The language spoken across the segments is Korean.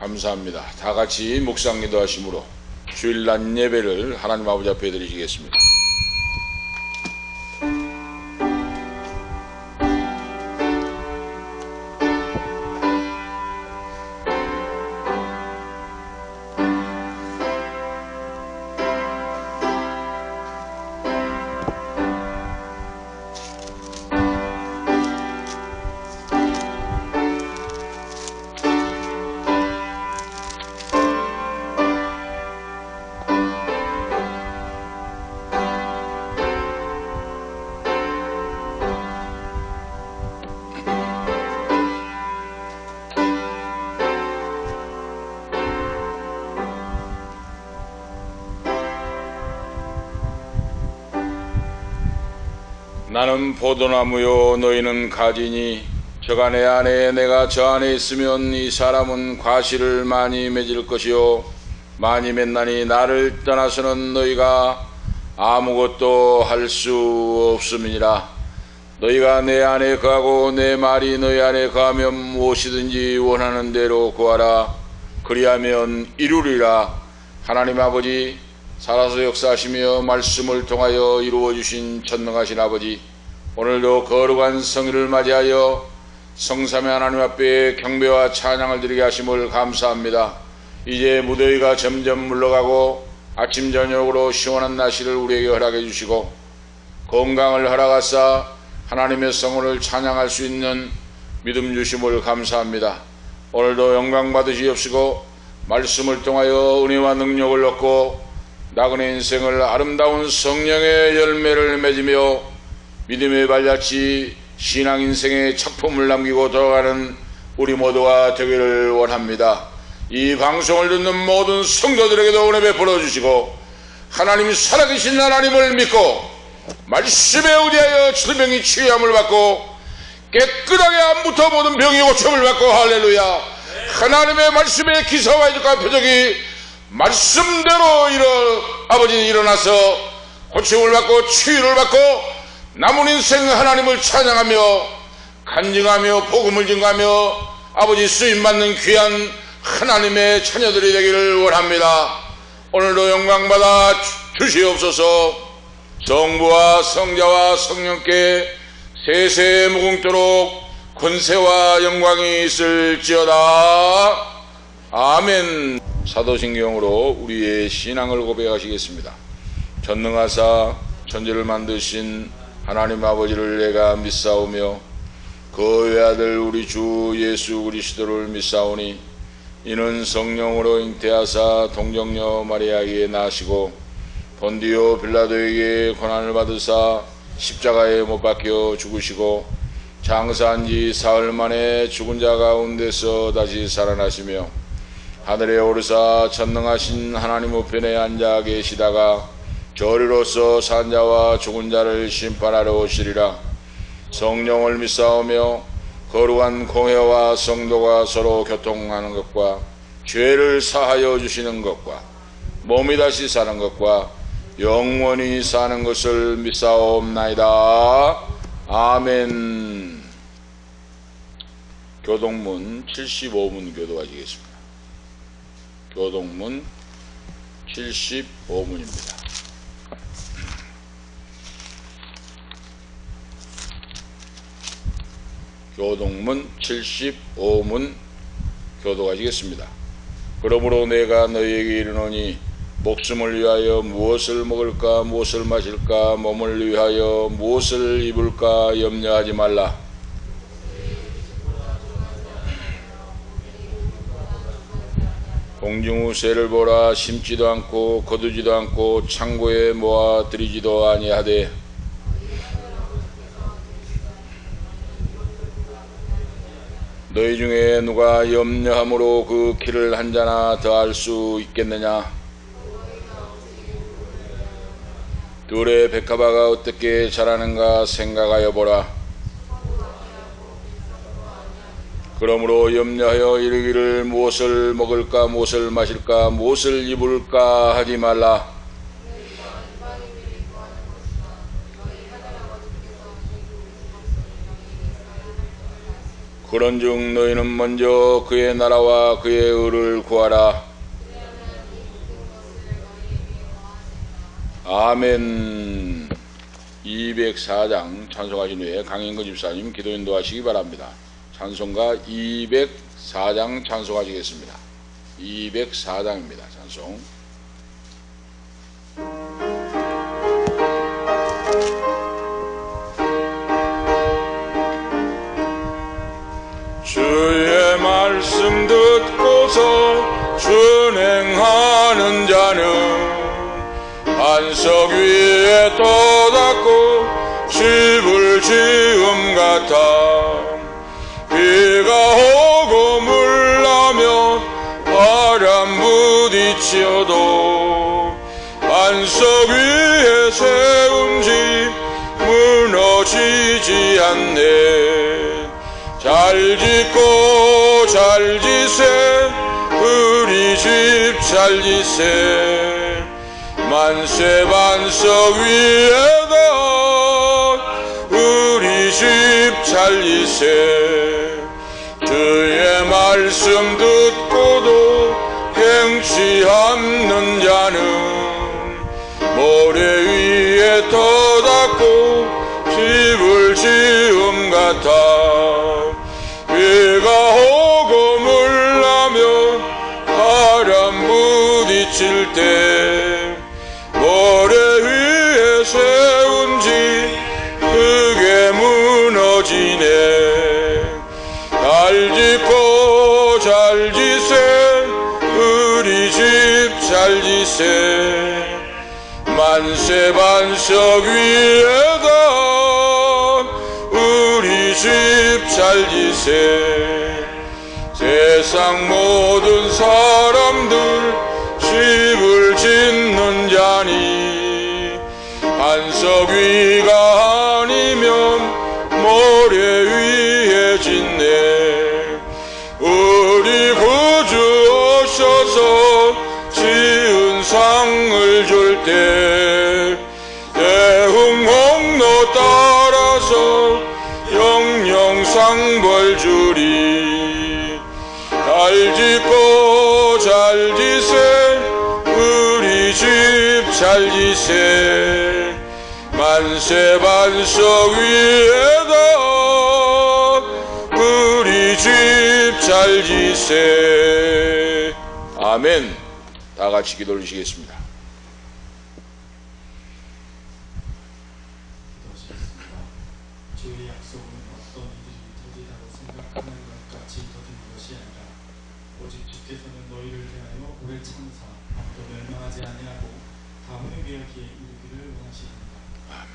감사합니다. 다 같이 묵상 기도하심으로 주일날 예배를 하나님 아버지 앞에 드리시겠습니다. 나는 포도나무요 너희는 가지니 저가 내 안에 내가 저 안에 있으면 이 사람은 과실을 많이 맺을 것이요 많이 맺나니 나를 떠나서는 너희가 아무것도 할 수 없음이니라. 너희가 내 안에 거하고 내 말이 너희 안에 거하면 무엇이든지 원하는 대로 구하라. 그리하면 이루리라. 하나님 아버지, 살아서 역사하시며 말씀을 통하여 이루어주신 전능하신 아버지, 오늘도 거룩한 성일을 맞이하여 성삼위 하나님 앞에 경배와 찬양을 드리게 하심을 감사합니다. 이제 무더위가 점점 물러가고 아침 저녁으로 시원한 날씨를 우리에게 허락해 주시고 건강을 허락하사 하나님의 성을 찬양할 수 있는 믿음 주심을 감사합니다. 오늘도 영광 받으시옵시고 말씀을 통하여 은혜와 능력을 얻고 나그네 인생을 아름다운 성령의 열매를 맺으며 믿음의 발자취 신앙 인생의 작품을 남기고 돌아가는 우리 모두가 되기를 원합니다. 이 방송을 듣는 모든 성도들에게도 은혜 베풀어 주시고 하나님이 살아계신 하나님을 믿고 말씀에 의지하여 질병이 치유함을 받고 깨끗하게 안부터 모든 병이 고침을 받고 할렐루야. 하나님의 말씀에 기사와 이적과 표적이 말씀대로 아버지 일어나서 고침을 받고 치유를 받고 남은 인생 하나님을 찬양하며 간증하며 복음을 증가하며 아버지 쓰임받는 귀한 하나님의 자녀들이 되기를 원합니다. 오늘도 영광받아 주시옵소서. 성부와 성자와 성령께 세세 무궁토록 권세와 영광이 있을지어다. 아멘. 사도신경으로 우리의 신앙을 고백하시겠습니다. 전능하사 천지를 만드신 하나님 아버지를 내가 믿사오며 그 외아들 우리 주 예수 그리스도를 믿사오니 이는 성령으로 잉태하사 동정녀 마리아에게 나시고 본디오 빌라도에게 고난을 받으사 십자가에 못 박혀 죽으시고 장사한 지 사흘 만에 죽은 자 가운데서 다시 살아나시며 하늘에 오르사 전능하신 하나님 우편에 앉아 계시다가 저리로서 산 자와 죽은 자를 심판하러 오시리라. 성령을 믿사오며 거룩한 공회와 성도가 서로 교통하는 것과 죄를 사하여 주시는 것과 몸이 다시 사는 것과 영원히 사는 것을 믿사옵나이다. 아멘. 교동문 75문 교도하시겠습니다. 교동문 75문입니다. 교동문 75문 교도하시겠습니다. 그러므로 내가 너희에게 이르노니 목숨을 위하여 무엇을 먹을까 무엇을 마실까 몸을 위하여 무엇을 입을까 염려하지 말라. 공중의 새를 보라. 심지도 않고 거두지도 않고 창고에 모아 들이지도 아니하되 너희 중에 누가 염려함으로 그 키를 한 자나 더할 수 있겠느냐. 둘의 백합화가 어떻게 자라는가 생각하여 보라. 그러므로 염려하여 이르기를 무엇을 먹을까 무엇을 마실까 무엇을 입을까 하지 말라. 그런즉 너희는 먼저 그의 나라와 그의 의를 구하라. 아멘. 204장 찬송하신 후에 강인근 집사님 기도 인도하시기 바랍니다. 찬송가 204장 찬송하시겠습니다. 204장입니다. 찬송. 주의 말씀 듣고서 준행하는 자는 반석 위에 떠닫고 집을 지음 같아. 비가 오고 물나며 바람 부딪혀도 반석 위에 세운 집 무너지지 않네. 잘 짓고 잘 지세 우리 집 잘 지세. 만세 반석 위에다 우리 집 잘 지세. 주의 말씀 듣고도 행치 않는 자는 모래 위에 떠닫고 집을 지음 같아. 비가 오고 물나며 바람 부딪힐 때 모래 위에 세운 집 크게 무너지네. 잘 짓고 잘 지세 우리 집 잘 지세. 만세 반석 위에다 우리 집 잘 지세. 세상 모든 사람들 집을 짓는 자니 반석 위가 아니면 모래 위에 짓네. 우리 구주 오셔서 지은 상을 줄 때 대흥홍로 따라서 영영상 벌 주리. 잘 짓고 잘 지세 우리 집 잘 지세. 만세 반석 위에다 우리 집 잘 지세. 아멘. 다 같이 기도 올리시겠습니다. 주의 약속은 어떤 이들이 더디다고 생각하는 것 같이 더디는 것이 아니라 오직 주께서는 너희를 대하여 오래 참사 아무도 멸망하지 아니하고 다 회개하기에 이르기를 원하시옵니다. 아멘.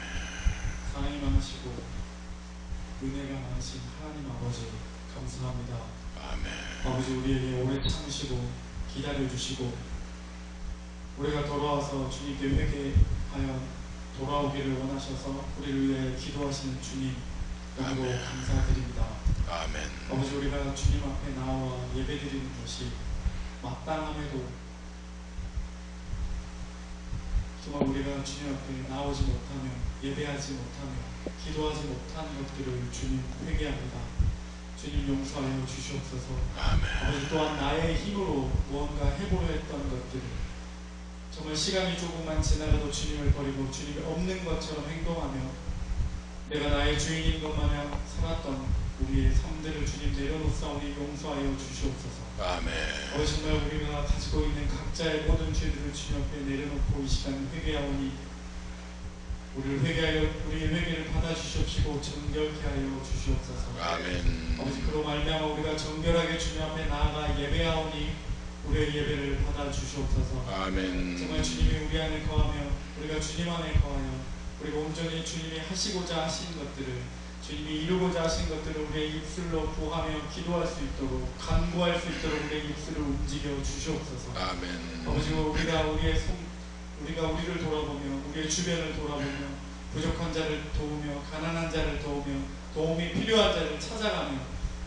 사랑이 많으시고 은혜가 많으신 하나님 아버지 감사합니다. 아멘. 아버지 우리에게 오래 참으시고 기다려주시고 우리가 돌아와서 주님께 회개하여 돌아오기를 원하셔서 우리를 위해 기도하시는 주님 너무 감사드립니다. 아멘. 아버지 우리가 주님 앞에 나와 예배드리는 것이 마땅함에도 정말 우리가 주님 앞에 나오지 못하며 예배하지 못하며 기도하지 못한 것들을 주님 회개합니다. 주님 용서하여 주시옵소서. 아멘. 아버지 또한 나의 힘으로 무언가 해보려 했던 것들을 정말 시간이 조금만 지나가도 주님을 버리고 주님이 없는 것처럼 행동하며 내가 나의 주인인 것 마냥 살았던 우리의 삶들을 주님 내려놓사오니 용서하여 주시옵소서. 아멘. 정말 우리가 가지고 있는 각자의 모든 죄들을 주님 앞에 내려놓고 이 시간 회개하오니 우리를 회개하여 우리의 회개를 받아주시옵시고 정결케 하여 주시옵소서. 아멘. 아버지 그로 말미암아 우리가 정결하게 주님 앞에 나아가 예배하오니 우리의 예배를 받아주시옵소서. 아멘. 정말 주님이 우리 안에 거하며 우리가 주님 안에 거하여 우리가 온전히 주님이 하시고자 하신 것들을 주님이 이루고자 하신 것들을 우리의 입술로 구하며 기도할 수 있도록 간구할 수 있도록 우리의 입술을 움직여 주시옵소서. 아멘. 아버지 우리가 우리를 돌아보며 우리의 주변을 돌아보며 부족한 자를 도우며 가난한 자를 도우며 도움이 필요한 자를 찾아가며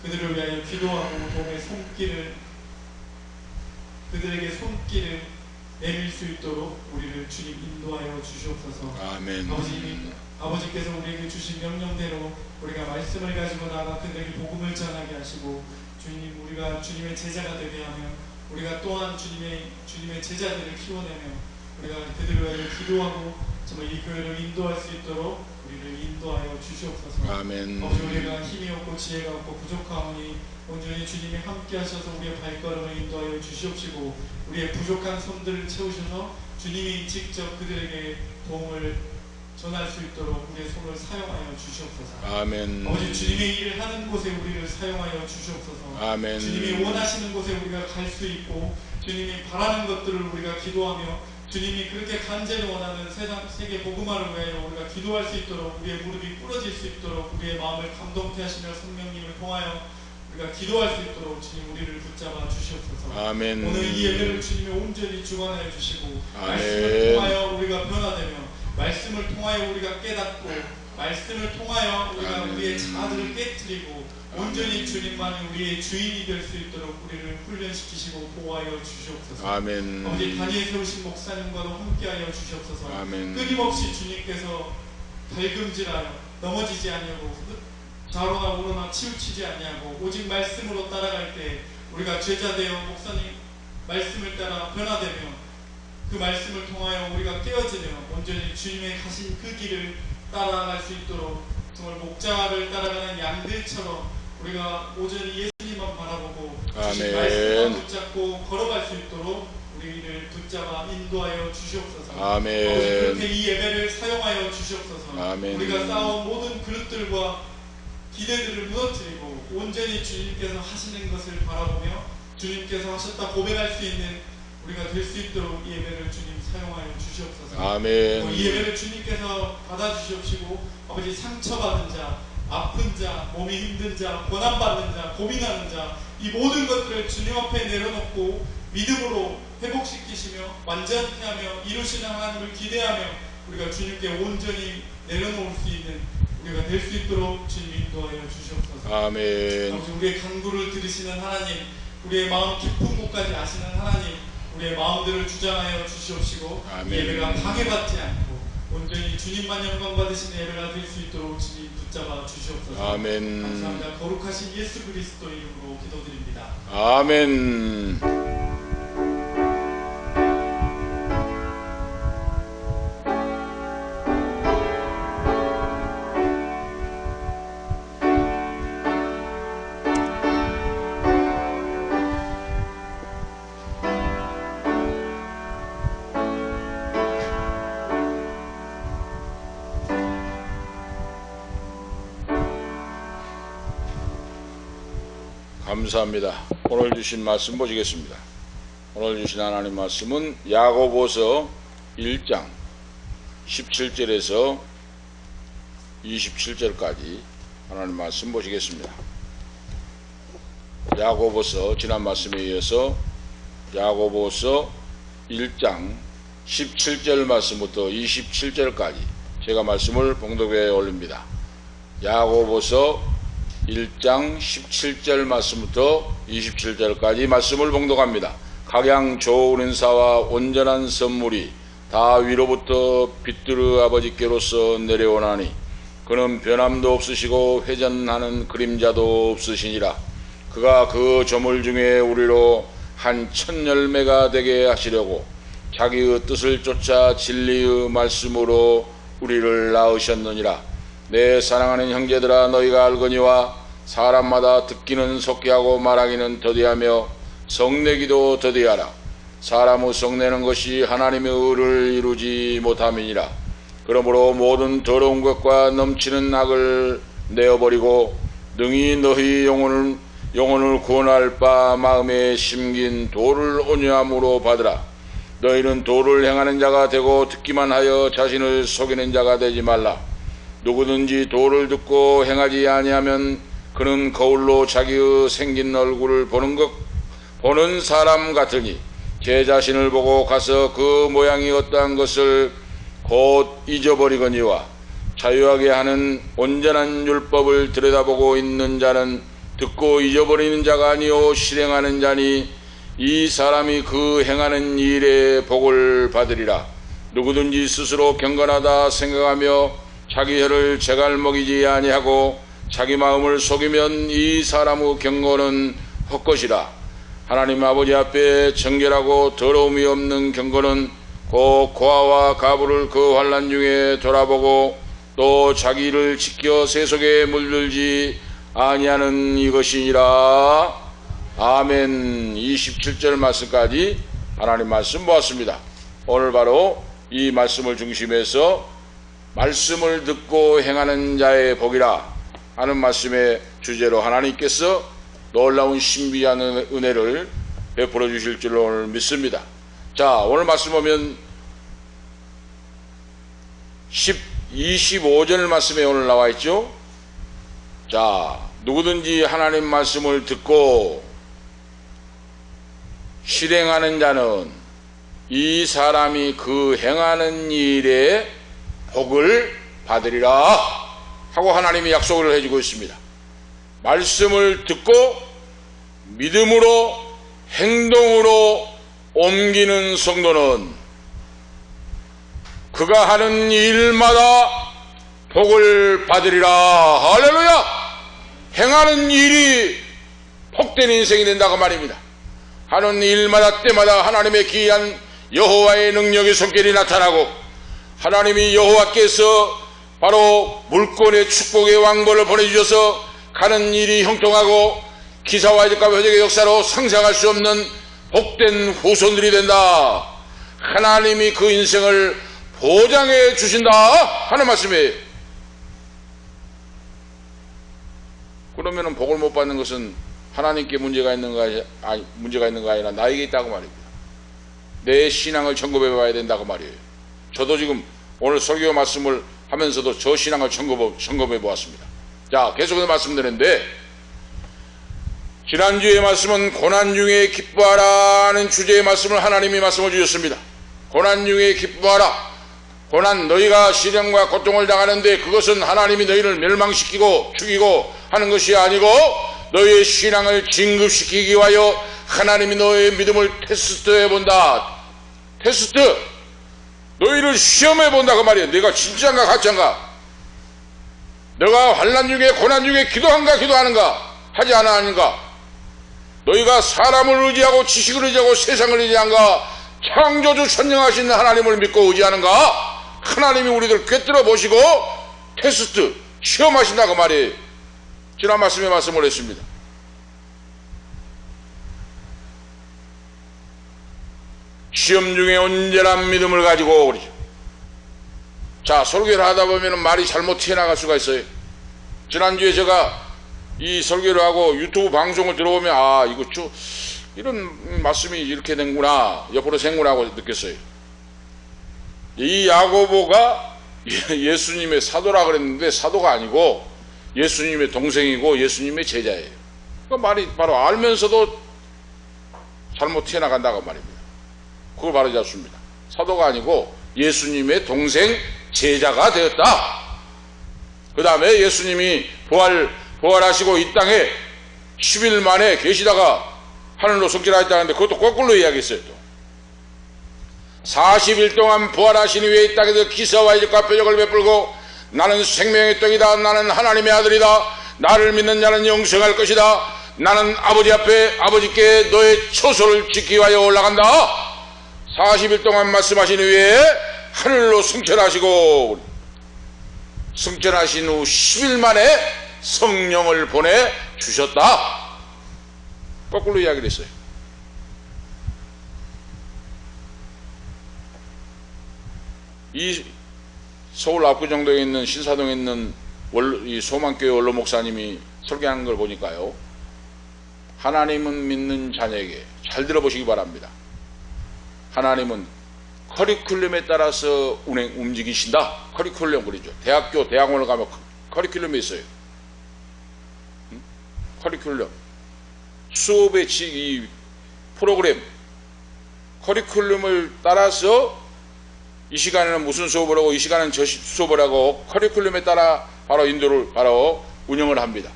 그들을 위하여 기도하고 도움의 그들에게 손길을 내밀 수 있도록 우리를 주님 인도하여 주시옵소서. 아멘. 아버지께서 우리에게 주신 명령대로 우리가 말씀을 가지고 나가 그들에게 복음을 전하게 하시고 주님 우리가 주님의 제자가 되게 하며 우리가 또한 주님의 제자들을 키워내며 우리가 그들을 위하여 기도하고 정말 이 교회를 인도할 수 있도록 우리를 인도하여 주시옵소서. 아멘. 아버지 우리가 힘이 없고 지혜가 없고 부족하오니 온전히 주님이 함께 하셔서 우리의 발걸음을 인도하여 주시옵시고 우리의 부족한 손들을 채우셔서 주님이 직접 그들에게 도움을 전할 수 있도록 우리의 손을 사용하여 주시옵소서. 아멘. 아버지 주님의 일을 하는 곳에 우리를 사용하여 주시옵소서. 아멘. 주님이 원하시는 곳에 우리가 갈 수 있고 주님이 바라는 것들을 우리가 기도하며 주님이 그렇게 간절히 원하는 세계 복음화를 위하여 우리가 기도할 수 있도록 우리의 무릎이 꿇어질 수 있도록 우리의 마음을 감동케 하시며 성령님을 통하여 우리가 기도할 수 있도록 주님 우리를 붙잡아 주시옵소서. 아멘. 오늘 이 예배를 주님이 온전히 주관하여 주시고 아멘. 말씀을 통하여 우리가 변화되며 말씀을 통하여 우리가 깨닫고 말씀을 통하여 우리가 아멘. 우리의 자아들을 깨뜨리고 온전히 주님만이 우리의 주인이 될 수 있도록 우리를 훈련시키시고 보호하여 주시옵소서. 아멘. 아버지 단위에 세우신 목사님과도 함께하여 주시옵소서. 아멘. 끊임없이 주님께서 발금질하여 넘어지지 아니하고 좌로나 우로나 치우치지 아니하고 오직 말씀으로 따라갈 때 우리가 제자 되어 목사님 말씀을 따라 변화되며 그 말씀을 통하여 우리가 깨어지며 온전히 주님의 가신 그 길을 따라갈 수 있도록 정말 목자를 따라가는 양들처럼 우리가 오전히 예수님만 바라보고 주신 말씀만 붙잡고 걸어갈 수 있도록 우리를 붙잡아 인도하여 주시옵소서. 아멘. 아버지 그렇게 이 예배를 사용하여 주시옵소서. 아멘. 우리가 쌓아온 모든 그릇들과 기대들을 무너뜨리고 온전히 주님께서 하시는 것을 바라보며 주님께서 하셨다 고백할 수 있는 우리가 될 수 있도록 이 예배를 주님 사용하여 주시옵소서. 아멘. 이 예배를 주님께서 받아주시옵시고 아버지 상처받은 자, 아픈 자, 몸이 힘든 자, 고난받는 자, 고민하는 자 이 모든 것들을 주님 앞에 내려놓고 믿음으로 회복시키시며 완전케 하며 이루시는 하나님을 기대하며 우리가 주님께 온전히 내려놓을 수 있는 우리가 될 수 있도록 주님 인도하여 주시옵소서. 아멘. 아버지 우리의 간구를 들으시는 하나님, 우리의 마음 깊은 곳까지 아시는 하나님, 우리의 마음들을 주장하여 주시옵시고 아멘. 예배가 방해받지 않고 온전히 주님만 영광 받으시는 예배가 될 수 있도록 주님 붙잡아 주시옵소서. 아멘. 감사합니다. 거룩하신 예수 그리스도 이름으로 기도드립니다. 아멘. 감사합니다. 오늘 주신 말씀 보시겠습니다. 오늘 주신 하나님 말씀은 야고보서 1장 17절에서 27절까지 하나님 말씀 보시겠습니다. 야고보서 지난 말씀에 이어서 야고보서 1장 17절 말씀부터 27절까지 제가 말씀을 봉독에 올립니다. 야고보서 1장 17절 말씀부터 27절까지 말씀을 봉독합니다. 각양 좋은 은사와 온전한 선물이 다 위로부터 빛들의 아버지께로서 내려오나니 그는 변함도 없으시고 회전하는 그림자도 없으시니라. 그가 그 조물 중에 우리로 한 첫 열매가 되게 하시려고 자기의 뜻을 쫓아 진리의 말씀으로 우리를 낳으셨느니라. 내 사랑하는 형제들아 너희가 알거니와 사람마다 듣기는 속기하고 말하기는 더디하며 성내기도 더디하라. 사람의 성내는 것이 하나님의 의를 이루지 못함이니라. 그러므로 모든 더러운 것과 넘치는 악을 내어버리고 능히 너희 영혼을 구원할 바 마음에 심긴 도를 온유함으로 받으라. 너희는 도를 행하는 자가 되고 듣기만 하여 자신을 속이는 자가 되지 말라. 누구든지 도를 듣고 행하지 아니하면 그는 거울로 자기의 생긴 얼굴을 보는 사람 같으니 제 자신을 보고 가서 그 모양이 어떠한 것을 곧 잊어버리거니와 자유하게 하는 온전한 율법을 들여다보고 있는 자는 듣고 잊어버리는 자가 아니요 실행하는 자니 이 사람이 그 행하는 일에 복을 받으리라. 누구든지 스스로 경건하다 생각하며 자기 혀를 제갈 먹이지 아니하고 자기 마음을 속이면 이 사람의 경고는 헛것이라. 하나님 아버지 앞에 정결하고 더러움이 없는 경고는 곧 고아와 가부를 그 환난 중에 돌아보고 또 자기를 지켜 세속에 물들지 아니하는 이것이니라. 아멘. 27절 말씀까지 하나님 말씀 보았습니다. 오늘 바로 이 말씀을 중심해서 말씀을 듣고 행하는 자의 복이라 하는 말씀의 주제로 하나님께서 놀라운 신비한 은혜를 베풀어 주실 줄로 오늘 믿습니다. 자, 오늘 말씀 보면 25절 말씀에 오늘 나와 있죠. 자, 누구든지 하나님 말씀을 듣고 실행하는 자는 이 사람이 그 행하는 일에 복을 받으리라 하고 하나님이 약속을 해주고 있습니다. 말씀을 듣고 믿음으로 행동으로 옮기는 성도는 그가 하는 일마다 복을 받으리라. 할렐루야. 행하는 일이 복된 인생이 된다고 말입니다. 하는 일마다 때마다 하나님의 기이한 여호와의 능력의 손길이 나타나고 하나님이 여호와께서 바로 물권의 축복의 왕벌을 보내주셔서 가는 일이 형통하고 기사와 이적과 표적의 역사로 상상할 수 없는 복된 후손들이 된다. 하나님이 그 인생을 보장해 주신다 하는 말씀이에요. 그러면은 복을 못 받는 것은 하나님께 문제가 있는 거 아니라 나에게 있다고 말입니다. 내 신앙을 점검해 봐야 된다고 말이에요. 저도 지금 오늘 설교 말씀을 하면서도 저 신앙을 점검해 보았습니다. 자, 계속해서 말씀드렸는데 지난주의 말씀은 고난 중에 기뻐하라는 주제의 말씀을 하나님이 말씀을 주셨습니다. 고난 중에 기뻐하라. 고난, 너희가 시련과 고통을 당하는데 그것은 하나님이 너희를 멸망시키고 죽이고 하는 것이 아니고 너희의 신앙을 진급시키기 위하여 하나님이 너희의 믿음을 테스트해 본다. 테스트, 너희를 시험해 본다 그 말이에요. 내가 진짜인가 가짜인가, 너가 환난 중에 고난 중에 기도한가 기도하는가 하지 않았는가, 너희가 사람을 의지하고 지식을 의지하고 세상을 의지한가, 창조주 천명하신 하나님을 믿고 의지하는가. 하나님이 우리들 꿰뚫어 보시고 테스트, 시험하신다 그 말이에요. 지난 말씀에 말씀을 했습니다. 시험 중에 온전한 믿음을 가지고 그러죠. 자, 설교를 하다 보면 말이 잘못 튀어나갈 수가 있어요. 지난주에 제가 이 설교를 하고 유튜브 방송을 들어보면 아, 이거 이런 말씀이 이렇게 된구나, 옆으로 생구나 하고 느꼈어요. 이 야고보가 예수님의 사도라 그랬는데 사도가 아니고 예수님의 동생이고 예수님의 제자예요. 그 말이 바로 알면서도 잘못 튀어나간다고 말입니다. 그걸 바로 잡습니다. 사도가 아니고 예수님의 동생 제자가 되었다. 그 다음에 예수님이 부활하시고 이 땅에 10일 만에 계시다가 하늘로 승천하셨다는데 그것도 거꾸로 이야기했어요. 또 40일 동안 부활하신 후에 이 땅에서 기사와 이적과 표적을 베풀고 나는 생명의 떡이다, 나는 하나님의 아들이다, 나를 믿는 자는 영생할 것이다, 나는 아버지 앞에 아버지께 너의 처소를 지키기 위하여 올라간다. 40일 동안 말씀하신 후에 하늘로 승천하시고 승천하신 후 10일 만에 성령을 보내주셨다. 거꾸로 이야기를 했어요. 이 서울 압구정동에 있는 신사동에 있는 이 소망교회 원로 목사님이 설교하는 걸 보니까요, 하나님은 믿는 자녀에게 잘 들어보시기 바랍니다. 하나님은 커리큘럼에 따라서 움직이신다. 커리큘럼 그러죠. 대학교 대학원을 가면 커리큘럼이 있어요. 커리큘럼, 수업의 이 프로그램, 커리큘럼을 따라서 이 시간에는 무슨 수업을 하고 이 시간에는 저 수업을 하고 커리큘럼에 따라 바로 인도를 바로 운영을 합니다.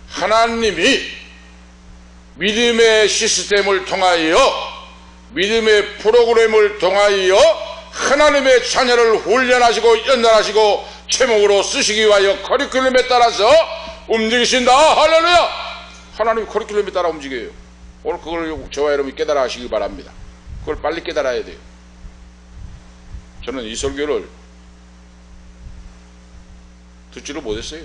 하나님이 믿음의 시스템을 통하여, 믿음의 프로그램을 통하여 하나님의 자녀를 훈련하시고 연단하시고 제목으로 쓰시기 위하여 커리큘럼에 따라서 움직이신다. 할렐루야. 하나님이 커리큘럼에 따라 움직여요. 오늘 그걸 저와 여러분이 깨달아 하시기 바랍니다. 그걸 빨리 깨달아야 돼요. 저는 이 설교를 듣지를 못했어요.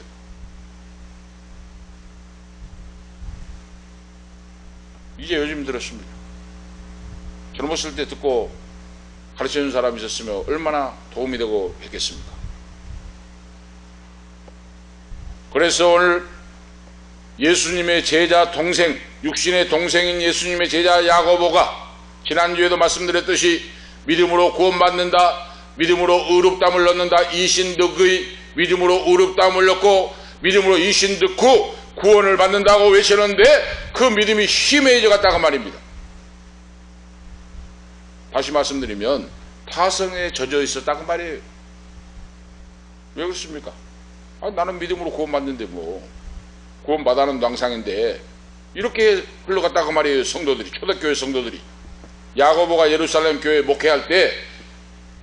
이제 요즘 들었습니다. 젊었을 때 듣고 가르쳐준 사람이 있었으면 얼마나 도움이 되고 했겠습니까? 그래서 오늘 예수님의 제자 동생, 육신의 동생인 예수님의 제자 야고보가 지난주에도 말씀드렸듯이 믿음으로 구원받는다, 믿음으로 의롭다함을 얻는다, 이신득의 믿음으로 의롭다함을 얻고 믿음으로 이신득후 구원을 받는다고 외치는데 그 믿음이 희미해져 갔다고 말입니다. 다시 말씀드리면 타성에 젖어 있었다고 말이에요. 왜 그렇습니까? 나는 믿음으로 구원받는데 뭐 구원받아는 낭상인데 이렇게 흘러갔다고 말이에요. 성도들이, 초대교회 성도들이. 야고보가 예루살렘 교회 목회할 때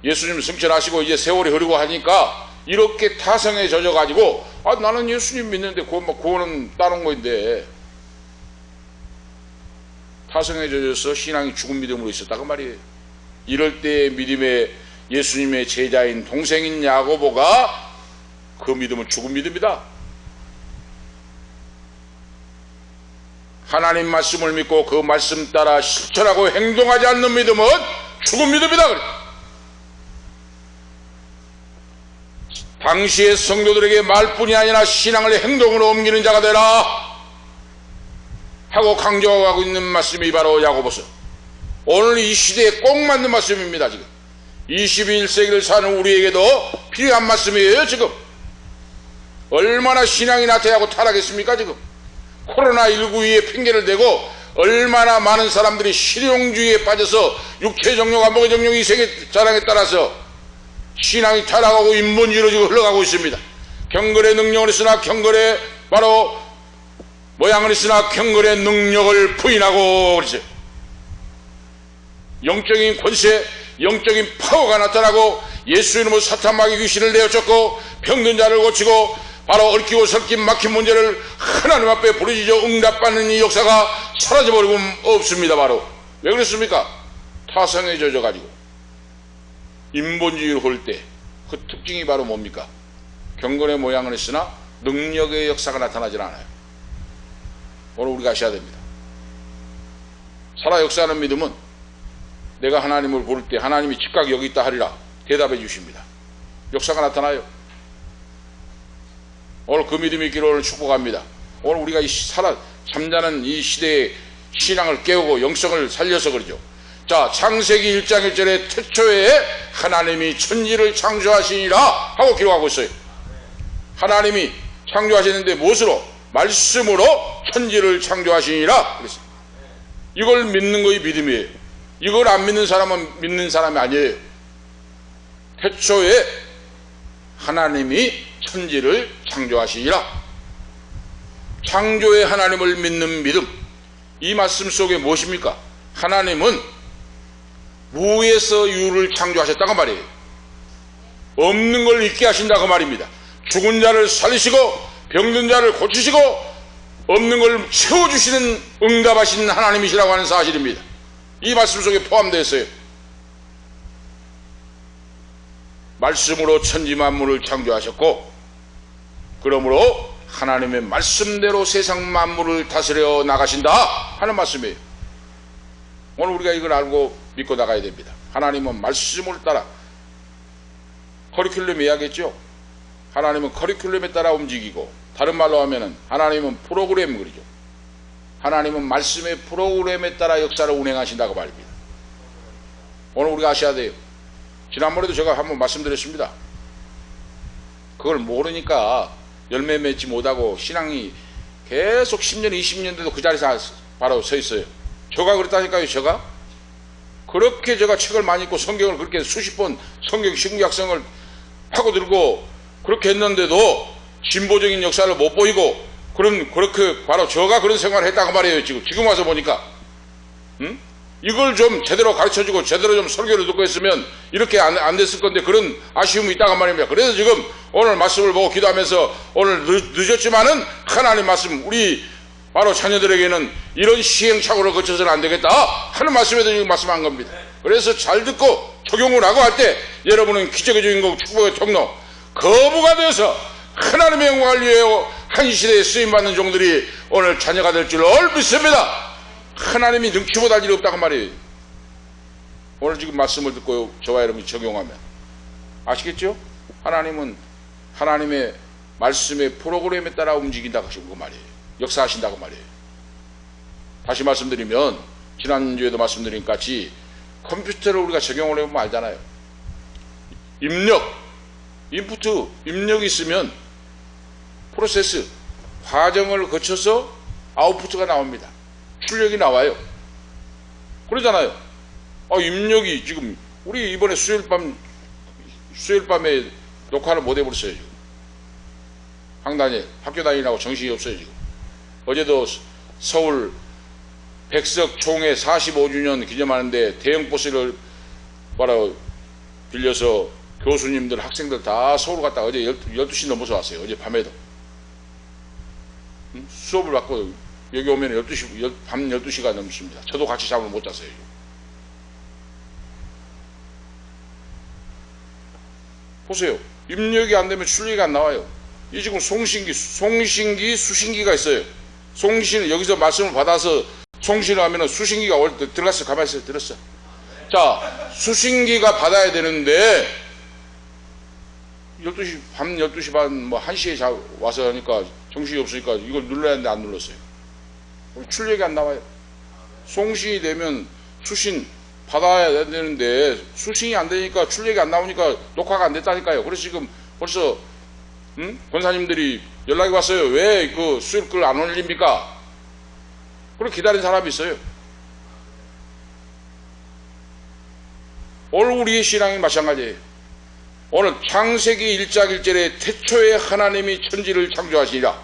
예수님 승천하시고 이제 세월이 흐르고 하니까 이렇게 타성에 젖어가지고 나는 예수님 믿는데 구원은 따른 거인데 타성에 젖어서 신앙이 죽은 믿음으로 있었다고 말이에요. 이럴 때 믿음의 예수님의 제자인 동생인 야고보가 그 믿음은 죽은 믿음이다. 하나님 말씀을 믿고 그 말씀 따라 실천하고 행동하지 않는 믿음은 죽은 믿음이다. 그랬다. 당시의 성도들에게 말뿐이 아니라 신앙을 행동으로 옮기는 자가 되라 하고 강조하고 있는 말씀이 바로 야고보서. 오늘 이 시대에 꼭 맞는 말씀입니다. 지금 21세기를 사는 우리에게도 필요한 말씀이에요. 지금 얼마나 신앙이 나태하고 타락했습니까? 지금 코로나19에 핑계를 대고 얼마나 많은 사람들이 실용주의에 빠져서 육체 정욕과 목의 정욕 이생의 자랑에 따라서 신앙이 타락하고 인본주의로 지금 흘러가고 있습니다. 경건의 능력을 쓰나 경건의 바로 모양을 쓰나 경건의 능력을 부인하고 그러죠. 영적인 권세, 영적인 파워가 나타나고 예수 이름으로 사탄 마귀 귀신을 내어쫓고 병든 자를 고치고 바로 얽히고 설킨 막힌 문제를 하나님 앞에 부르짖어 응답받는 이 역사가 사라져버리고 없습니다. 바로 왜 그렇습니까? 타성에 젖어가지고 인본주의를 볼 때 그 특징이 바로 뭡니까? 경건의 모양을 했으나 능력의 역사가 나타나질 않아요. 오늘 우리가 아셔야 됩니다. 살아 역사하는 믿음은 내가 하나님을 부를 때 하나님이 즉각 여기 있다 하리라 대답해 주십니다. 역사가 나타나요. 오늘 그 믿음이 있기를 오늘 축복합니다. 오늘 우리가 이 잠자는 이 시대의 신앙을 깨우고 영성을 살려서 그러죠. 자, 창세기 1장 1절에 태초에 하나님이 천지를 창조하시니라 하고 기록하고 있어요. 하나님이 창조하셨는데 무엇으로? 말씀으로 천지를 창조하시니라 그랬어요. 이걸 믿는 것이 믿음이에요. 이걸 안 믿는 사람은 믿는 사람이 아니에요. 태초에 하나님이 천지를 창조하시니라. 창조의 하나님을 믿는 믿음. 이 말씀 속에 무엇입니까? 하나님은 무에서 유를 창조하셨다고 말이에요. 없는 걸 있게 하신다고 말입니다. 죽은 자를 살리시고 병든 자를 고치시고 없는 걸 채워주시는 응답하신 하나님이시라고 하는 사실입니다. 이 말씀 속에 포함되어 있어요. 말씀으로 천지 만물을 창조하셨고 그러므로 하나님의 말씀대로 세상 만물을 다스려 나가신다 하는 말씀이에요. 오늘 우리가 이걸 알고 믿고 나가야 됩니다. 하나님은 말씀을 따라 커리큘럼 이야기했죠. 하나님은 커리큘럼에 따라 움직이고 다른 말로 하면은 하나님은 프로그램 그러죠. 하나님은 말씀의 프로그램에 따라 역사를 운행하신다고 말입니다. 오늘 우리가 아셔야 돼요. 지난번에도 제가 한번 말씀드렸습니다. 그걸 모르니까 열매 맺지 못하고 신앙이 계속 10년 20년대도 그 자리에서 바로 서 있어요. 제가 그랬다니까요. 제가 그렇게 제가 책을 많이 읽고 성경을 그렇게 수십 번 성경 신구약성을 하고 들고 그렇게 했는데도 진보적인 역사를 못 보이고 그렇게 바로 제가 그런 생활을 했다고 말이에요. 지금 와서 보니까 이걸 좀 제대로 가르쳐주고 제대로 좀 설교를 듣고 했으면 이렇게 안 됐을 건데 그런 아쉬움이 있다고 말입니다. 그래서 지금 오늘 말씀을 보고 기도하면서 오늘 늦었지만은 하나님 말씀 우리 바로 자녀들에게는 이런 시행착오를 거쳐서는 안 되겠다 하는 말씀에도 지금 말씀한 겁니다. 그래서 잘 듣고 적용을 하고 할 때 여러분은 기적의 주인공 축복의 통로 거부가 되어서 하나님의 영광을 위하여 한 시대에 쓰임받는 종들이 오늘 자녀가 될 줄 믿습니다. 하나님이 능치 못할 일이 없다고 말이에요. 오늘 지금 말씀을 듣고 저와 여러분이 적용하면 아시겠죠? 하나님은 하나님의 말씀의 프로그램에 따라 움직인다고 하시고 그 말이에요. 역사하신다고 말이에요. 다시 말씀드리면 지난주에도 말씀드린 것 같이 컴퓨터를 우리가 적용을 해보면 알잖아요. 인풋, 입력이 있으면 프로세스, 과정을 거쳐서 아웃풋가 나옵니다. 출력이 나와요. 그러잖아요. 입력이 지금 우리 이번에 수요일 밤에 녹화를 못 해버렸어요. 지금. 학교 다니라고 정신이 없어요. 지금. 어제도 서울 백석 총회 45주년 기념하는데 대형 버스를 빌려서 교수님들, 학생들 다 서울 갔다 어제 12시 넘어서 왔어요. 어제 밤에도. 수업을 받고 여기 오면 밤 12시가 넘습니다. 저도 같이 잠을 못 잤어요. 보세요. 입력이 안 되면 출력이 안 나와요. 이 지금 송신기, 수신기가 있어요. 여기서 말씀을 받아서 송신을 하면 수신기가 들어갔어. 가만히 있어요. 들었어. 자, 수신기가 받아야 되는데 12시, 밤 12시 반, 1시에 와서 하니까 정신이 없으니까 이걸 눌러야 하는데 안 눌렀어요. 출력이 안 나와요. 송신이 되면 수신 받아야 되는데 수신이 안 되니까 출력이 안 나오니까 녹화가 안 됐다니까요. 그래서 지금 벌써 권사님들이 연락이 왔어요. 왜 그 수요일 걸 안 올립니까? 그렇게 기다린 사람이 있어요. 오늘 우리의 신앙이 마찬가지예요. 오늘 창세기 1장 1절에 태초에 하나님이 천지를 창조하시니라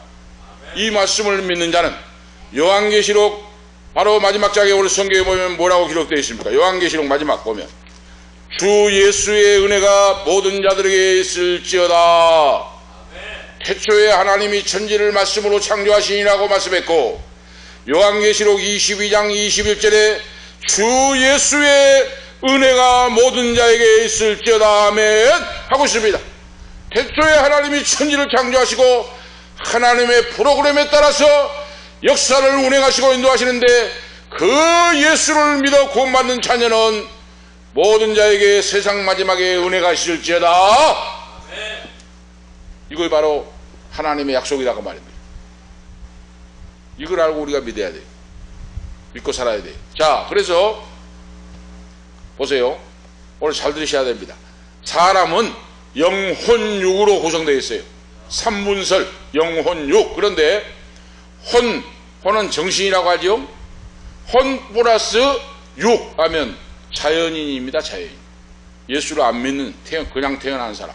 이 말씀을 믿는 자는 요한계시록 바로 마지막 장에 오늘 성경에 보면 뭐라고 기록되어 있습니까? 요한계시록 마지막 보면 주 예수의 은혜가 모든 자들에게 있을지어다. 태초에 하나님이 천지를 말씀으로 창조하시니라고 말씀했고 요한계시록 22장 21절에 주 예수의 은혜가 모든 자에게 있을지어다 아멘 하고 있습니다. 태초에 하나님이 천지를 창조하시고 하나님의 프로그램에 따라서 역사를 운행하시고 인도하시는데 그 예수를 믿어 구원받는 자녀는 모든 자에게 세상 마지막에 은혜가 있을지어다. 이걸 바로 하나님의 약속이라고 말입니다. 이걸 알고 우리가 믿어야 돼요. 믿고 살아야 돼요. 자, 그래서 보세요. 오늘 잘 들으셔야 됩니다. 사람은 영혼육으로 구성되어 있어요. 삼분설, 영혼육. 그런데 혼은 정신이라고 하죠. 혼 플러스 육 하면 자연인입니다. 자연인. 예수를 안 믿는 그냥 태어난 사람.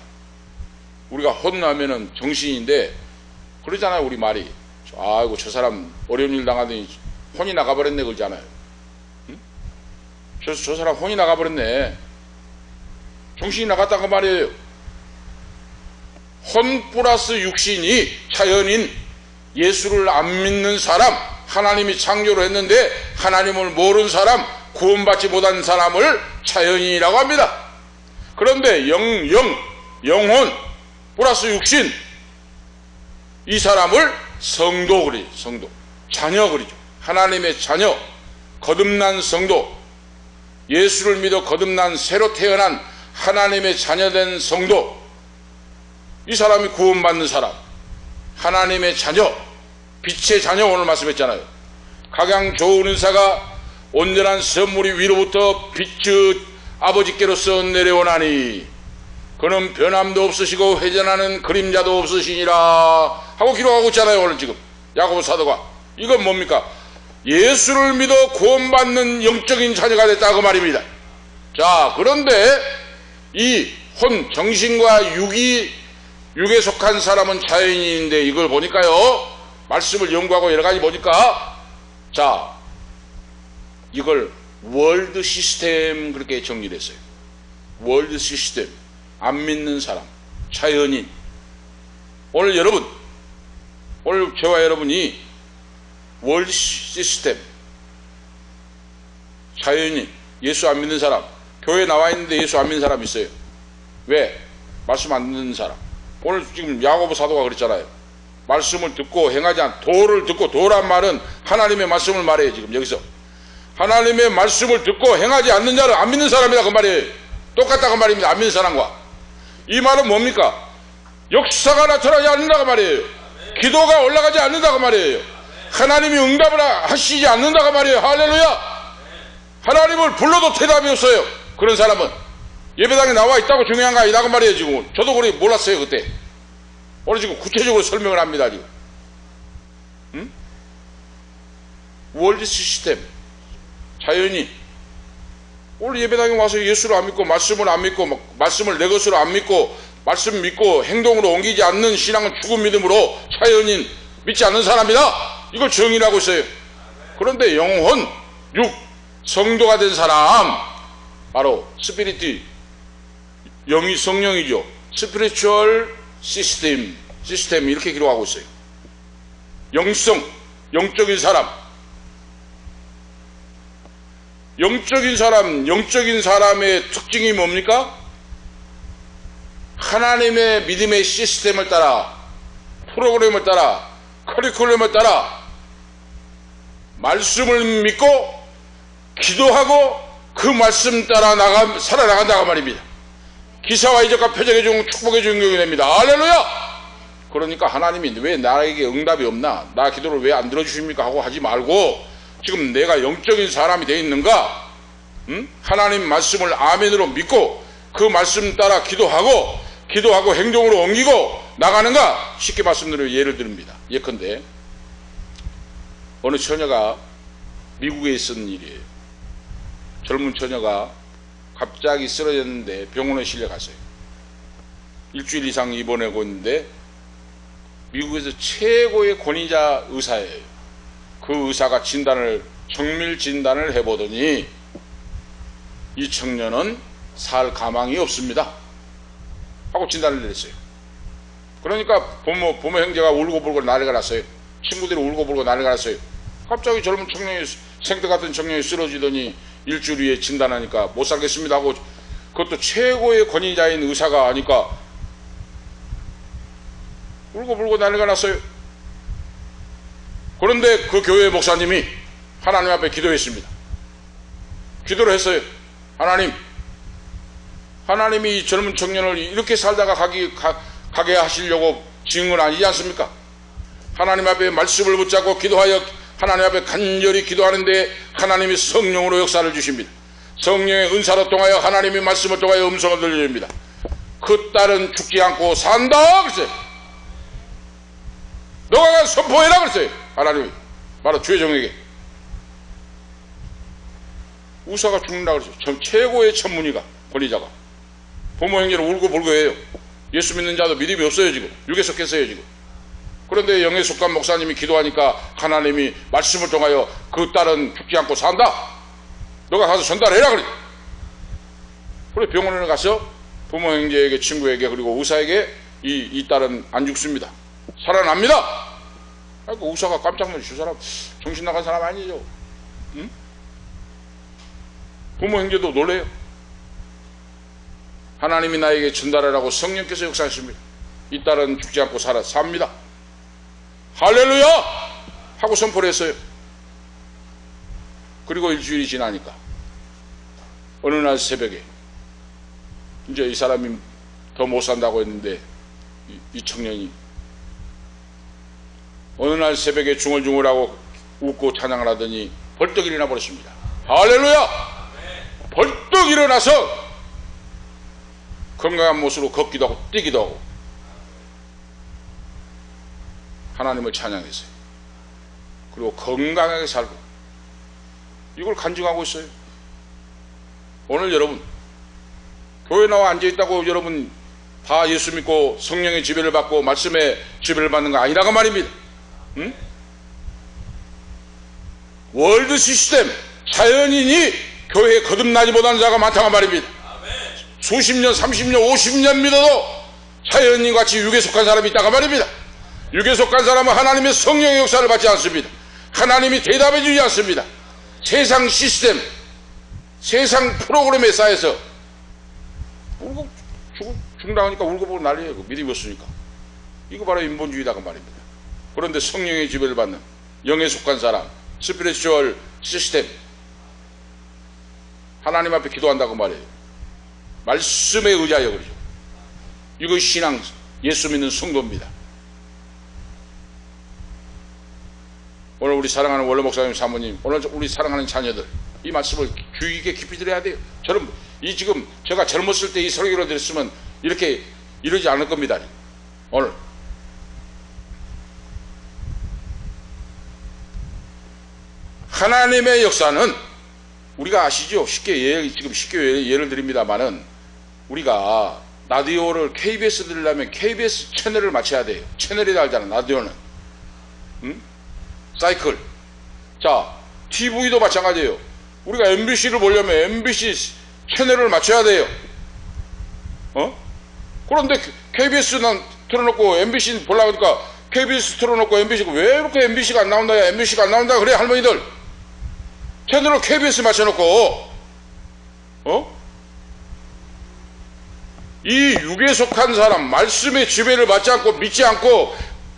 우리가 혼나면은 정신인데 그러잖아요. 우리 말이 아이고 저 사람 어려운 일 당하더니 혼이 나가버렸네 그러잖아요. 응? 저 사람 혼이 나가버렸네. 정신이 나갔다고 말이에요. 혼 플러스 육신이 자연인 예수를 안 믿는 사람, 하나님이 창조를 했는데 하나님을 모르는 사람, 구원받지 못한 사람을 자연인이라고 합니다. 그런데 영혼 플러스 육신, 이 사람을 성도 그리죠. 성도, 자녀 그리죠. 하나님의 자녀, 거듭난 성도, 예수를 믿어 거듭난 새로 태어난 하나님의 자녀된 성도, 이 사람이 구원받는 사람, 하나님의 자녀, 빛의 자녀. 오늘 말씀했잖아요. 각양 좋은 은사가 온전한 선물이 위로부터 빛의 아버지께로서 내려오나니 그는 변함도 없으시고 회전하는 그림자도 없으시니라 하고 기록하고 있잖아요. 오늘 지금 야고보 사도가. 이건 뭡니까? 예수를 믿어 구원받는 영적인 자녀가 됐다고 말입니다. 자, 그런데 이 혼, 정신과 육에 속한 사람은 자연인인데 이걸 보니까요, 말씀을 연구하고 여러 가지 보니까, 자, 이걸 월드 시스템 그렇게 정리를 했어요. 월드 시스템. 안 믿는 사람, 자연인, 오늘 저와 여러분이 월드 시스템, 자연인, 예수 안 믿는 사람, 교회 나와 있는데 예수 안 믿는 사람 있어요. 왜? 말씀 안 듣는 사람. 오늘 지금 야고보 사도가 그랬잖아요. 말씀을 듣고 행하지 않, 도를 듣고, 도란 말은 하나님의 말씀을 말해요. 지금 여기서 하나님의 말씀을 듣고 행하지 않는 자는 안 믿는 사람이다 그 말이에요. 똑같다고 말입니다. 안 믿는 사람과. 이 말은 뭡니까? 역사가 나타나지 않는다고 말이에요. 기도가 올라가지 않는다고 말이에요. 하나님이 응답을 하시지 않는다고 말이에요. 할렐루야. 하나님을 불러도 대답이 없어요. 그런 사람은 예배당에 나와 있다고 중요한 거 아니라고 말이에요. 지금 저도 그렇게 몰랐어요 그때. 오늘 지금 구체적으로 설명을 합니다. 지금 월드 시스템, 자연인, 오늘 예배당에 와서 예수를 안 믿고 말씀을 안 믿고 말씀을 내 것으로 안 믿고 말씀 믿고 행동으로 옮기지 않는 신앙은 죽은 믿음으로 자연인, 믿지 않는 사람이다. 이걸 정의하고 있어요. 그런데 영혼, 육, 성도가 된 사람, 바로 스피리티, 영이 성령이죠. 스피리추얼 시스템 이렇게 기록하고 있어요. 영성, 영적인 사람, 영적인 사람의 특징이 뭡니까? 하나님의 믿음의 시스템을 따라, 프로그램을 따라, 커리큘럼을 따라 말씀을 믿고 기도하고 그 말씀 따라 살아나간다고 말입니다. 기사와 이적과 표적의 중 축복의 중경이 됩니다. 할렐루야. 그러니까 하나님이 왜 나에게 응답이 없나, 나 기도를 왜 안 들어주십니까 하고 하지 말고, 지금 내가 영적인 사람이 되어 있는가, 하나님 말씀을 아멘으로 믿고 그 말씀 따라 기도하고 행동으로 옮기고 나가는가. 쉽게 말씀드리면 예를 듭니다. 예컨대 어느 처녀가 미국에 있었던 일이에요. 젊은 처녀가 갑자기 쓰러졌는데 병원에 실려갔어요. 일주일 이상 입원하고 있는데 미국에서 최고의 권위자 의사예요. 그 의사가 정밀 진단을 해보더니 이 청년은 살 가망이 없습니다 하고 진단을 내렸어요. 그러니까 부모 형제가 울고불고 난리가 났어요. 친구들이 울고불고 난리가 났어요. 갑자기 젊은 청년이, 생태 같은 청년이 쓰러지더니 일주일 후에 진단하니까 못 살겠습니다 하고, 그것도 최고의 권위자인 의사가 하니까 울고불고 난리가 났어요. 그런데 그 교회 목사님이 하나님 앞에 기도했습니다. 기도를 했어요. 하나님이 이 젊은 청년을 이렇게 살다가 가게 하시려고 지은 건 아니지 않습니까? 하나님 앞에 말씀을 붙잡고 기도하여 하나님 앞에 간절히 기도하는데 하나님이 성령으로 역사를 주십니다. 성령의 은사로 통하여 하나님의 말씀을 통하여 음성을 들려줍니다. 그 딸은 죽지 않고 산다 그랬어요. 너가 가서 선포해라 그랬어요. 하나님이 바로 주혜정에게. 의사가 죽는다 그랬어요. 최고의 천문이가, 권위자가 부모 형제를 울고불고 해요. 예수 믿는 자도 믿음이 없어요. 지금 육에 속했어요. 지금. 그런데 영에 속한 목사님이 기도하니까 하나님이 말씀을 통하여 그 딸은 죽지 않고 산다. 너가 가서 전달해라 그래. 그래 병원에 가서 부모 형제에게, 친구에게, 그리고 의사에게 이 딸은 안 죽습니다, 살아납니다. 그 의사가 깜짝 놀라서, 저 사람 정신 나간 사람 아니죠? 응? 부모 형제도 놀래요. 하나님이 나에게 전달하라고 성령께서 역사했습니다. 이 딸은 죽지 않고 삽니다. 할렐루야 하고 선포를 했어요. 그리고 일주일이 지나니까 어느 날 새벽에 이제 이 사람이 더 못 산다고 했는데 이 청년이 어느 날 새벽에 중얼중얼하고 웃고 찬양을 하더니 벌떡 일어나 버렸습니다. 할렐루야. 벌떡 일어나서 건강한 모습으로 걷기도 하고 뛰기도 하고 하나님을 찬양했어요. 그리고 건강하게 살고, 이걸 간증하고 있어요. 오늘 여러분 교회 나와 앉아있다고 여러분 다 예수 믿고 성령의 지배를 받고 말씀의 지배를 받는 거 아니라고 말입니다. 응? 월드 시스템, 자연인이 교회에 거듭나지 못하는 자가 많다고 말입니다. 수십 년, 30년, 50년 믿어도 자연인 같이 육에 속한 사람이 있다고 말입니다. 육에 속한 사람은 하나님의 성령의 역사를 받지 않습니다. 하나님이 대답해 주지 않습니다. 세상 시스템, 세상 프로그램에 쌓여서 울고 죽는다니까 울고 보고 난리예요. 믿음이 없으니까. 이거 바로 인본주의다고 말입니다. 그런데 성령의 지배를 받는 영에 속한 사람, 스피리추얼 시스템, 하나님 앞에 기도한다고 말해요. 말씀에 의지하여 그러죠. 이거 신앙, 예수 믿는 성도입니다. 오늘 우리 사랑하는 원로 목사님, 사모님, 오늘 우리 사랑하는 자녀들, 이 말씀을 주의 깊게 깊이 들어야 돼요. 저는 지금 제가 젊었을 때 이 설교를 들었으면 이렇게 이러지 않을 겁니다. 오늘 하나님의 역사는 우리가 아시죠? 지금 쉽게 예를 드립니다만은 우리가 라디오를 KBS 들으려면 KBS 채널을 맞춰야 돼요. 채널이 다르잖아. 라디오는 사이클. 자, TV도 마찬가지예요. 우리가 MBC를 보려면 MBC 채널을 맞춰야 돼요. 그런데 KBS는 틀어놓고 MBC 보려고 하니까 KBS 틀어놓고 MBC가 왜 이렇게 MBC가 안 나온다, 야, MBC가 안 나온다, 그래, 할머니들. 채널을 KBS 맞춰놓고, 이 육에 속한 사람, 말씀의 지배를 받지 않고 믿지 않고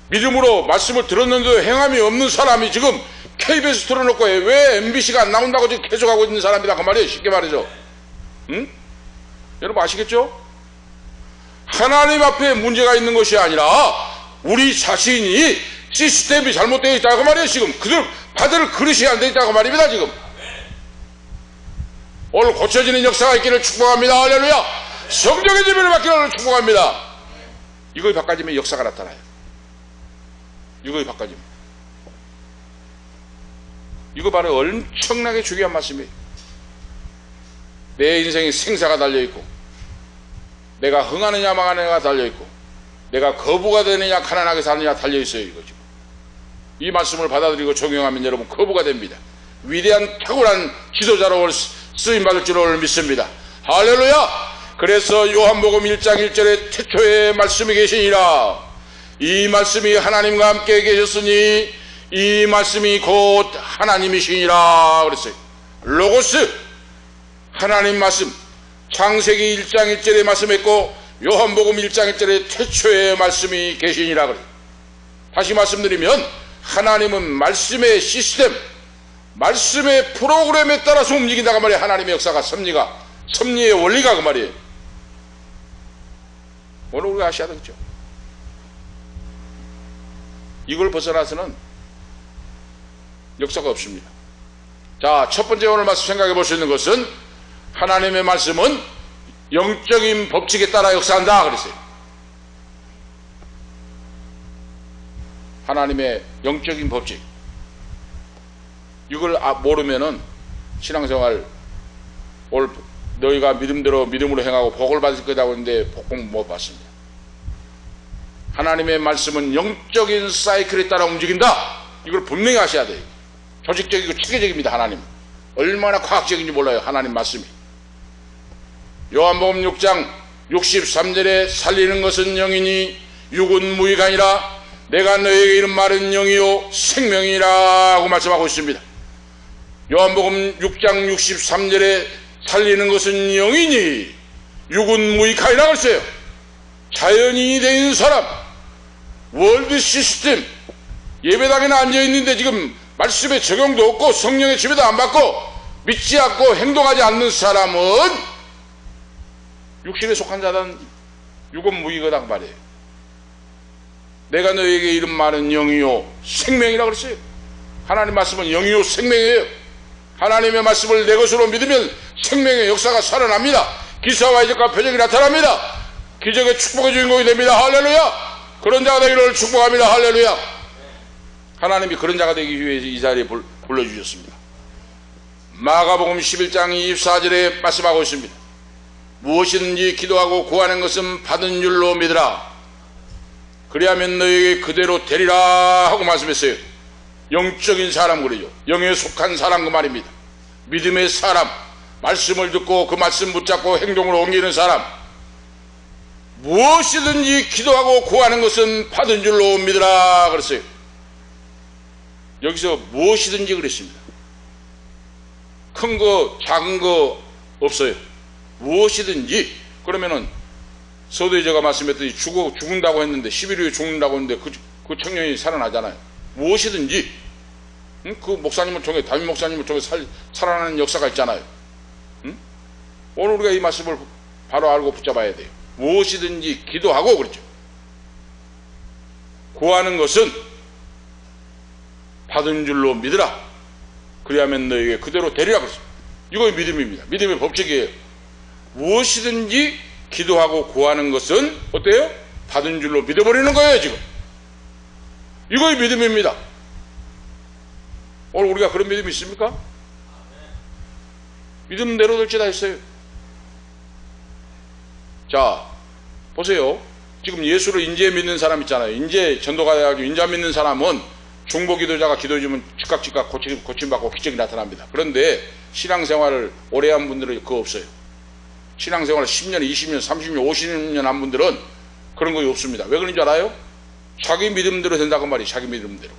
믿음으로 말씀을 들었는데도 행함이 없는 사람이 지금 KBS 틀어놓고 왜 MBC가 안 나온다고 지금 계속하고 있는 사람이다 그 말이에요. 쉽게 말해서. 여러분 아시겠죠? 하나님 앞에 문제가 있는 것이 아니라 우리 자신이 시스템이 잘못되어 있다고 말이에요. 지금 그들 받을 그릇이 안 되어 있다고 말입니다. 지금 오늘 고쳐지는 역사가 있기를 축복합니다. 할렐루야. 성령의 지배를 받기를 축복합니다. 이거에 바꿔지면 역사가 나타나요. 이거에 바꿔지면. 이거 바로 엄청나게 중요한 말씀이에요. 내 인생에 생사가 달려있고 내가 흥하느냐 망하느냐가 달려있고 내가 거부가 되느냐 가난하게 사느냐 달려있어요. 이거 지금. 이 말씀을 받아들이고 적용하면 여러분 거부가 됩니다. 위대한 탁월한 지도자로 쓰임받을 줄을 믿습니다. 할렐루야. 그래서 요한복음 1장 1절에 태초에 말씀이 계시니라. 이 말씀이 하나님과 함께 계셨으니 이 말씀이 곧 하나님이시니라 그랬어요. 로고스, 하나님 말씀. 창세기 1장 1절에 말씀했고 요한복음 1장 1절에 태초에 말씀이 계시니라 그래요. 다시 말씀드리면 하나님은 말씀의 시스템, 말씀의 프로그램에 따라서 움직인다고 말이에요. 하나님의 역사가, 섭리의 원리가 그 말이에요. 오늘 우리가 아셔야 되겠죠. 이걸 벗어나서는 역사가 없습니다. 자, 첫 번째 오늘 말씀 생각해 볼 수 있는 것은 하나님의 말씀은 영적인 법칙에 따라 역사한다 그랬어요. 하나님의 영적인 법칙. 이걸 모르면은 신앙생활 오늘 너희가 믿음으로 행하고 복을 받을 거라고 했는데 복은 못 받습니다. 하나님의 말씀은 영적인 사이클에 따라 움직인다. 이걸 분명히 아셔야 돼요. 조직적이고 체계적입니다. 하나님 얼마나 과학적인지 몰라요. 하나님 말씀이. 요한복음 6장 63절에 살리는 것은 영이니 육은 무의가 아니라 내가 너에게 이른 말은 영이요 생명이라고 말씀하고 있습니다. 요한복음 6장 63절에 살리는 것은 영이니 육은 무익하니라 그랬어요. 자연인이 되어 있는 사람, 월드 시스템, 예배당에는 앉아있는데 지금 말씀에 적용도 없고 성령의 지배도 안 받고 믿지 않고 행동하지 않는 사람은 육신에 속한 자는 육은 무익하다 말이에요. 내가 너에게 이른 말은 영이요 생명이라 그랬어요. 하나님 말씀은 영이요 생명이에요. 하나님의 말씀을 내 것으로 믿으면 생명의 역사가 살아납니다. 기사와 이적과 표적이 나타납니다. 기적의 축복의 주인공이 됩니다. 할렐루야. 그런 자가 되기를 축복합니다. 할렐루야. 하나님이 그런 자가 되기 위해서 이 자리에 불러주셨습니다. 마가복음 11장 24절에 말씀하고 있습니다. 무엇이든지 기도하고 구하는 것은 받은 줄로 믿으라. 그리하면 너에게 그대로 되리라 하고 말씀했어요. 영적인 사람 그러죠. 영에 속한 사람 그 말입니다. 믿음의 사람, 말씀을 듣고 그 말씀 붙잡고 행동으로 옮기는 사람, 무엇이든지 기도하고 구하는 것은 받은 줄로 믿으라 그랬어요. 여기서 무엇이든지 그랬습니다. 큰 거 작은 거 없어요. 무엇이든지. 그러면은 서두에 제가 말씀했더니 죽는다고 했는데 10일 후에 죽는다고 했는데 그 청년이 살아나잖아요. 무엇이든지. 그 목사님을 통해, 담임 목사님을 통해 살아나는 역사가 있잖아요. 오늘 우리가 이 말씀을 바로 알고 붙잡아야 돼요. 무엇이든지 기도하고 그랬죠. 구하는 것은 받은 줄로 믿으라. 그리하면 너에게 그대로 되리라 그랬어요. 이거 믿음입니다. 믿음의 법칙이에요. 무엇이든지 기도하고 구하는 것은 어때요? 받은 줄로 믿어버리는 거예요. 지금 이거의 믿음입니다. 오늘 우리가 그런 믿음이 있습니까? 믿음대로 될지다 했어요. 자, 보세요. 지금 예수를 인재 믿는 사람 있잖아요. 인재 전도가 돼가지고 인자 믿는 사람은 중보 기도자가 기도해주면 즉각 고침받고 기적이 나타납니다. 그런데 신앙생활을 오래 한 분들은 그거 없어요. 신앙생활을 10년, 20년, 30년, 50년 한 분들은 그런 거 없습니다. 왜 그런지 알아요? 자기 믿음대로 된다고 말이에요. 자기 믿음대로.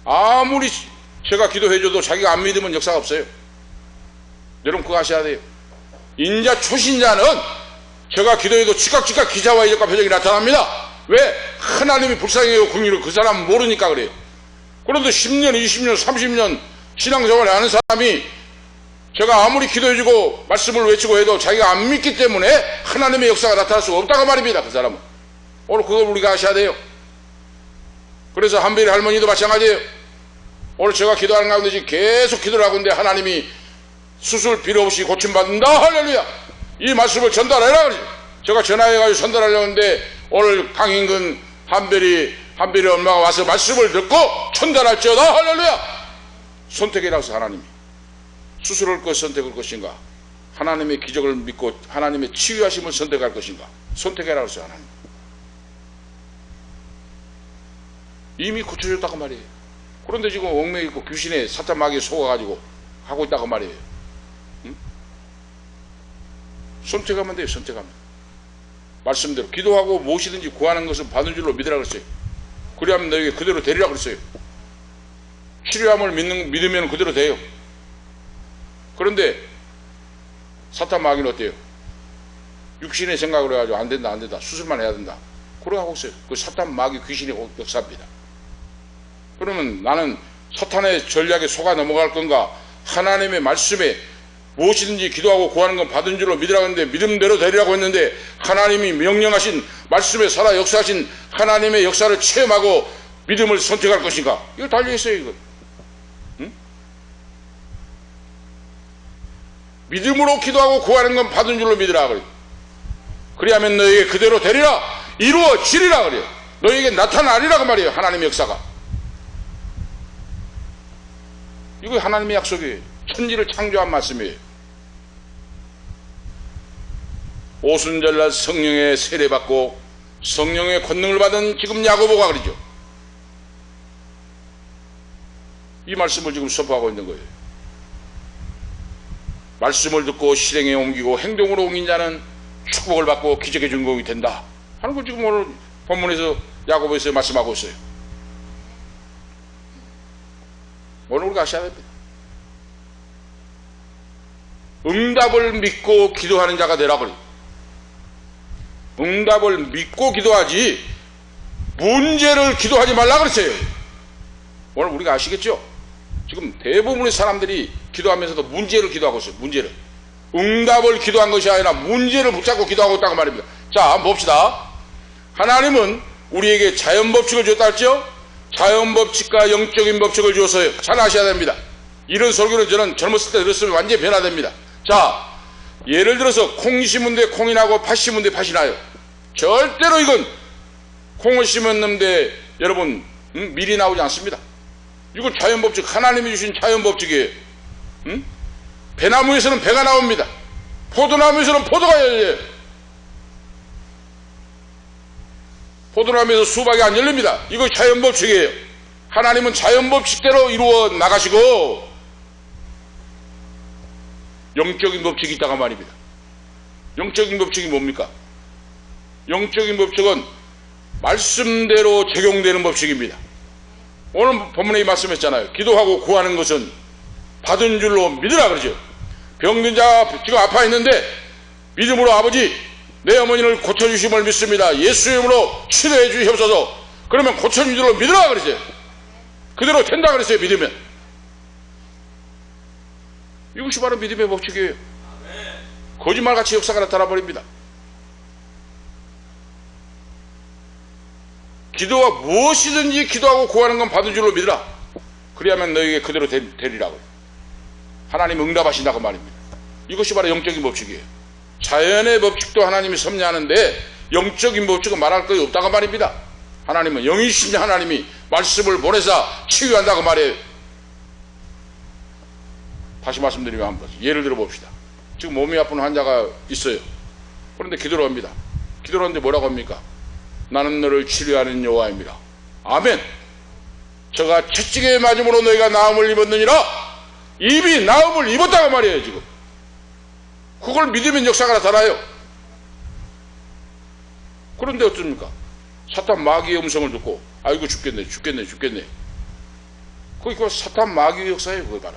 아무리 제가 기도해줘도 자기가 안 믿으면 역사가 없어요. 여러분 그거 아셔야 돼요. 인자 초신자는 제가 기도해도 즉각 기사와 이적과 표적이 나타납니다. 왜? 하나님이 불쌍해요. 긍휼을 그 사람은 모르니까 그래요. 그런데 10년, 20년, 30년 신앙생활을 하는 사람이 제가 아무리 기도해주고 말씀을 외치고 해도 자기가 안 믿기 때문에 하나님의 역사가 나타날 수가 없다고 말입니다. 그 사람은. 오늘 그걸 우리가 아셔야 돼요. 그래서 한별이 할머니도 마찬가지예요. 오늘 제가 기도하는 가운데 지금 계속 기도를 하고 있는데 하나님이 수술 필요 없이 고침받는다. 할렐루야. 이 말씀을 전달해라. 제가 전화해가지고 전달하려고 했는데 오늘 강인근 한별이 엄마가 와서 말씀을 듣고 전달할지어다. 할렐루야. 선택이라서 하나님이 수술할 것 선택할 것인가, 하나님의 기적을 믿고 하나님의 치유하심을 선택할 것인가, 선택해라 그랬어요. 하나님 이미 고쳐줬다고 말이에요. 그런데 지금 얽매여 있고 귀신의 사탄 마귀에 속아가지고 하고 있다고 말이에요. 응? 선택하면 돼요. 선택하면. 말씀대로 기도하고 무엇이든지 구하는 것은 받은 줄로 믿으라 그랬어요. 그리하면 너에게 그대로 되리라 그랬어요. 치료함을 믿으면 그대로 돼요. 그런데 사탄 마귀는 어때요? 육신의 생각을 해가지고 안 된다 수술만 해야 된다 그러고 하고 있어요. 그 사탄 마귀 귀신의 역사입니다. 그러면 나는 사탄의 전략에 속아 넘어갈 건가, 하나님의 말씀에 무엇이든지 기도하고 구하는 건 받은 줄로 믿으라고 했는데 믿음대로 되리라고 했는데 하나님이 명령하신 말씀에 살아 역사하신 하나님의 역사를 체험하고 믿음을 선택할 것인가, 이거 달려있어요. 이거 믿음으로 기도하고 구하는 건 받은 줄로 믿으라 그래요. 그리하면 너에게 그대로 되리라, 이루어지리라 그래요. 너에게 나타나리라고 말이에요. 하나님의 역사가. 이거 하나님의 약속이에요. 천지를 창조한 말씀이에요. 오순절날 성령의 세례받고 성령의 권능을 받은 지금 야고보가 그러죠. 이 말씀을 지금 선포하고 있는 거예요. 말씀을 듣고 실행에 옮기고 행동으로 옮긴 자는 축복을 받고 기적의 주인공이 된다 하는 걸 지금 오늘 본문에서 야고보에서 말씀하고 있어요. 오늘 우리가 아셔야 됩니다. 응답을 믿고 기도하는 자가 되라 그래요. 응답을 믿고 기도하지 문제를 기도하지 말라 그랬어요. 오늘 우리가 아시겠죠? 지금 대부분의 사람들이 기도하면서도 문제를 기도하고 있어요. 문제를. 응답을 기도한 것이 아니라 문제를 붙잡고 기도하고 있다고 말입니다. 자, 한번 봅시다. 하나님은 우리에게 자연법칙을 줬다 했죠? 자연법칙과 영적인 법칙을 주었어요. 잘 아셔야 됩니다. 이런 설교를 저는 젊었을 때 들었으면 완전히 변화됩니다. 자, 예를 들어서 콩이 심은데 콩이 나고 팥 심은데 팥이 나요. 절대로 이건 콩을 심었는데 여러분 밀이 나오지 않습니다. 이거 자연법칙, 하나님이 주신 자연법칙이에요. 배나무에서는 배가 나옵니다. 포도나무에서는 포도가 열려요. 포도나무에서 수박이 안 열립니다. 이거 자연법칙이에요. 하나님은 자연법칙대로 이루어 나가시고 영적인 법칙이 있다가 말입니다. 영적인 법칙이 뭡니까? 영적인 법칙은 말씀대로 적용되는 법칙입니다. 오늘 본문에 말씀했잖아요. 기도하고 구하는 것은 받은 줄로 믿으라 그러죠. 병든 자 지금 아파 있는데 믿음으로 아버지 내 어머니를 고쳐주심을 믿습니다. 예수 이름으로 치료해 주시옵소서. 그러면 고쳐준 줄로 믿으라 그러죠. 그대로 된다 그랬어요. 믿으면. 이것이 바로 믿음의 법칙이에요. 거짓말같이 역사가 나타나 버립니다. 기도와 무엇이든지 기도하고 구하는 건 받은 줄로 믿으라. 그래야만 너에게 그대로 되리라고. 하나님 응답하신다고 말입니다. 이것이 바로 영적인 법칙이에요. 자연의 법칙도 하나님이 섭리하는데 영적인 법칙은 말할 것이 없다고 말입니다. 하나님은 영이신 하나님이 말씀을 보내사 치유한다고 말해요. 다시 말씀드리면 한번 예를 들어 봅시다. 지금 몸이 아픈 환자가 있어요. 그런데 기도를 합니다. 기도를 하는데 뭐라고 합니까? 나는 너를 치료하는 여호와입니다. 아멘. 저가 채찍에 맞음으로 너희가 나음을 입었느니라. 이미 나음을 입었다고 말이에요. 지금 그걸 믿으면 역사가 나타나요. 그런데 어떻습니까? 사탄 마귀의 음성을 듣고 아이고 죽겠네. 그게 사탄 마귀의 역사예요. 그거 봐라.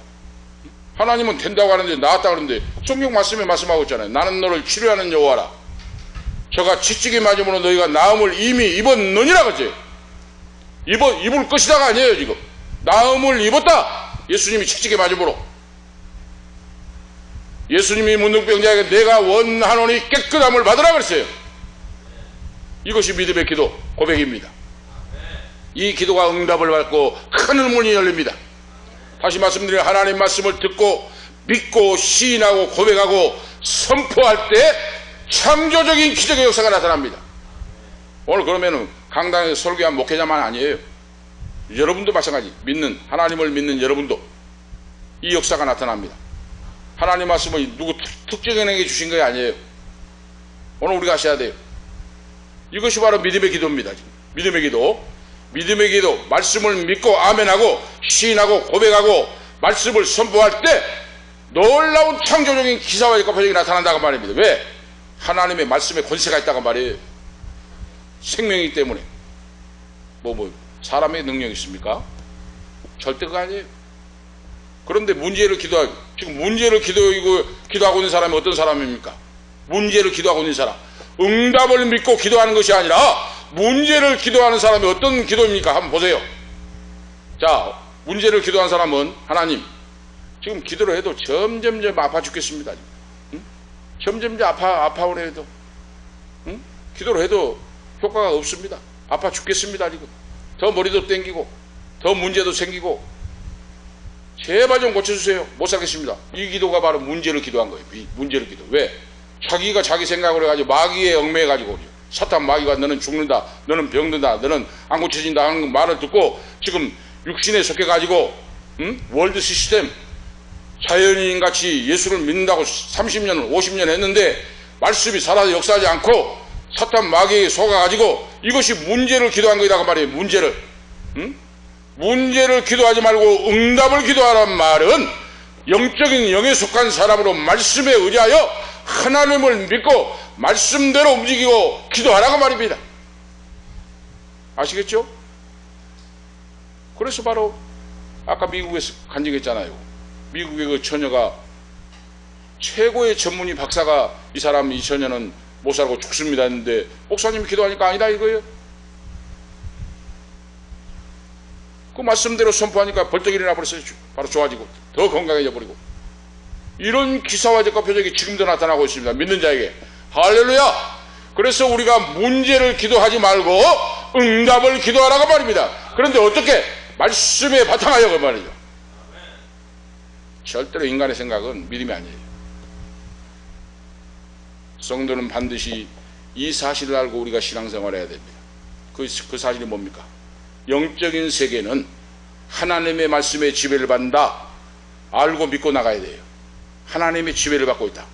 하나님은 된다고 하는데 나았다 그러는데 성경 말씀에 말씀하고 있잖아요. 나는 너를 치료하는 여호와라. 저가 채찍에 맞음으로 너희가 나음을 이미 입었느니라 그러지. 입을 것이다가 아니에요. 지금 나음을 입었다. 예수님이 채찍에 맞음으로. 예수님이 문둥병자에게 내가 원하노니 깨끗함을 받으라 그랬어요. 이것이 믿음의 기도 고백입니다. 이 기도가 응답을 받고 큰 문이 열립니다. 다시 말씀드리면 하나님 말씀을 듣고 믿고 시인하고 고백하고 선포할 때 창조적인 기적의 역사가 나타납니다. 오늘 그러면은 강당에서 설교한 목회자만 아니에요. 여러분도 마찬가지. 하나님을 믿는 여러분도 이 역사가 나타납니다. 하나님 말씀을 누구 특정인에게 주신 게 아니에요. 오늘 우리가 하셔야 돼요. 이것이 바로 믿음의 기도입니다. 믿음의 기도, 말씀을 믿고 아멘하고 시인하고 고백하고 말씀을 선포할 때 놀라운 창조적인 기사와 역사가 나타난다고 말입니다. 왜? 하나님의 말씀에 권세가 있다고 말이에요. 생명이기 때문에. 사람의 능력이 있습니까? 절대 그거 아니에요. 그런데 문제를 지금 문제를 기도하고 있는 사람이 어떤 사람입니까? 문제를 기도하고 있는 사람. 응답을 믿고 기도하는 것이 아니라 문제를 기도하는 사람이 어떤 기도입니까? 한번 보세요. 자, 문제를 기도하는 사람은 하나님, 지금 기도를 해도 점점점 아파 죽겠습니다. 응? 점점점 아파오려 해도 응? 기도를 해도 효과가 없습니다. 아파 죽겠습니다. 지금 더 머리도 땡기고 더 문제도 생기고 제발 좀 고쳐주세요. 못 살겠습니다. 이 기도가 바로 문제를 기도한 거예요. 문제를 기도. 왜? 자기가 자기 생각을 해가지고 마귀에 얽매여가지고 사탄 마귀가 너는 죽는다, 너는 병든다, 너는 안 고쳐진다 하는 말을 듣고 지금 육신에 속해가지고 월드 시스템 자연인같이 예수를 믿는다고 30년 50년 했는데 말씀이 살아서 역사하지 않고 사탄 마귀에 속아가지고 이것이 문제를 기도한 거이다 그 말이에요. 문제를 기도하지 말고 응답을 기도하란 말은 영적인 영에 속한 사람으로 말씀에 의지하여 하나님을 믿고 말씀대로 움직이고 기도하라고 말입니다. 아시겠죠? 그래서 바로 아까 미국에서 간증했잖아요. 미국의 그 처녀가 최고의 전문의 박사가 이 처녀는 못 살고 죽습니다 했는데 목사님이 기도하니까 아니다 이거예요. 그 말씀대로 선포하니까 벌떡 일어나 버렸어요. 바로 좋아지고 더 건강해져 버리고. 이런 기사와 표적이 지금도 나타나고 있습니다. 믿는 자에게. 할렐루야. 그래서 우리가 문제를 기도하지 말고 응답을 기도하라고 말입니다. 그런데 어떻게? 말씀에 바탕하여 그 말이죠. 절대로 인간의 생각은 믿음이 아니에요. 성도는 반드시 이 사실을 알고 우리가 신앙생활을 해야 됩니다. 그 사실이 뭡니까? 영적인 세계는 하나님의 말씀에 지배를 받는다. 알고 믿고 나가야 돼요. 하나님의 지배를 받고 있다.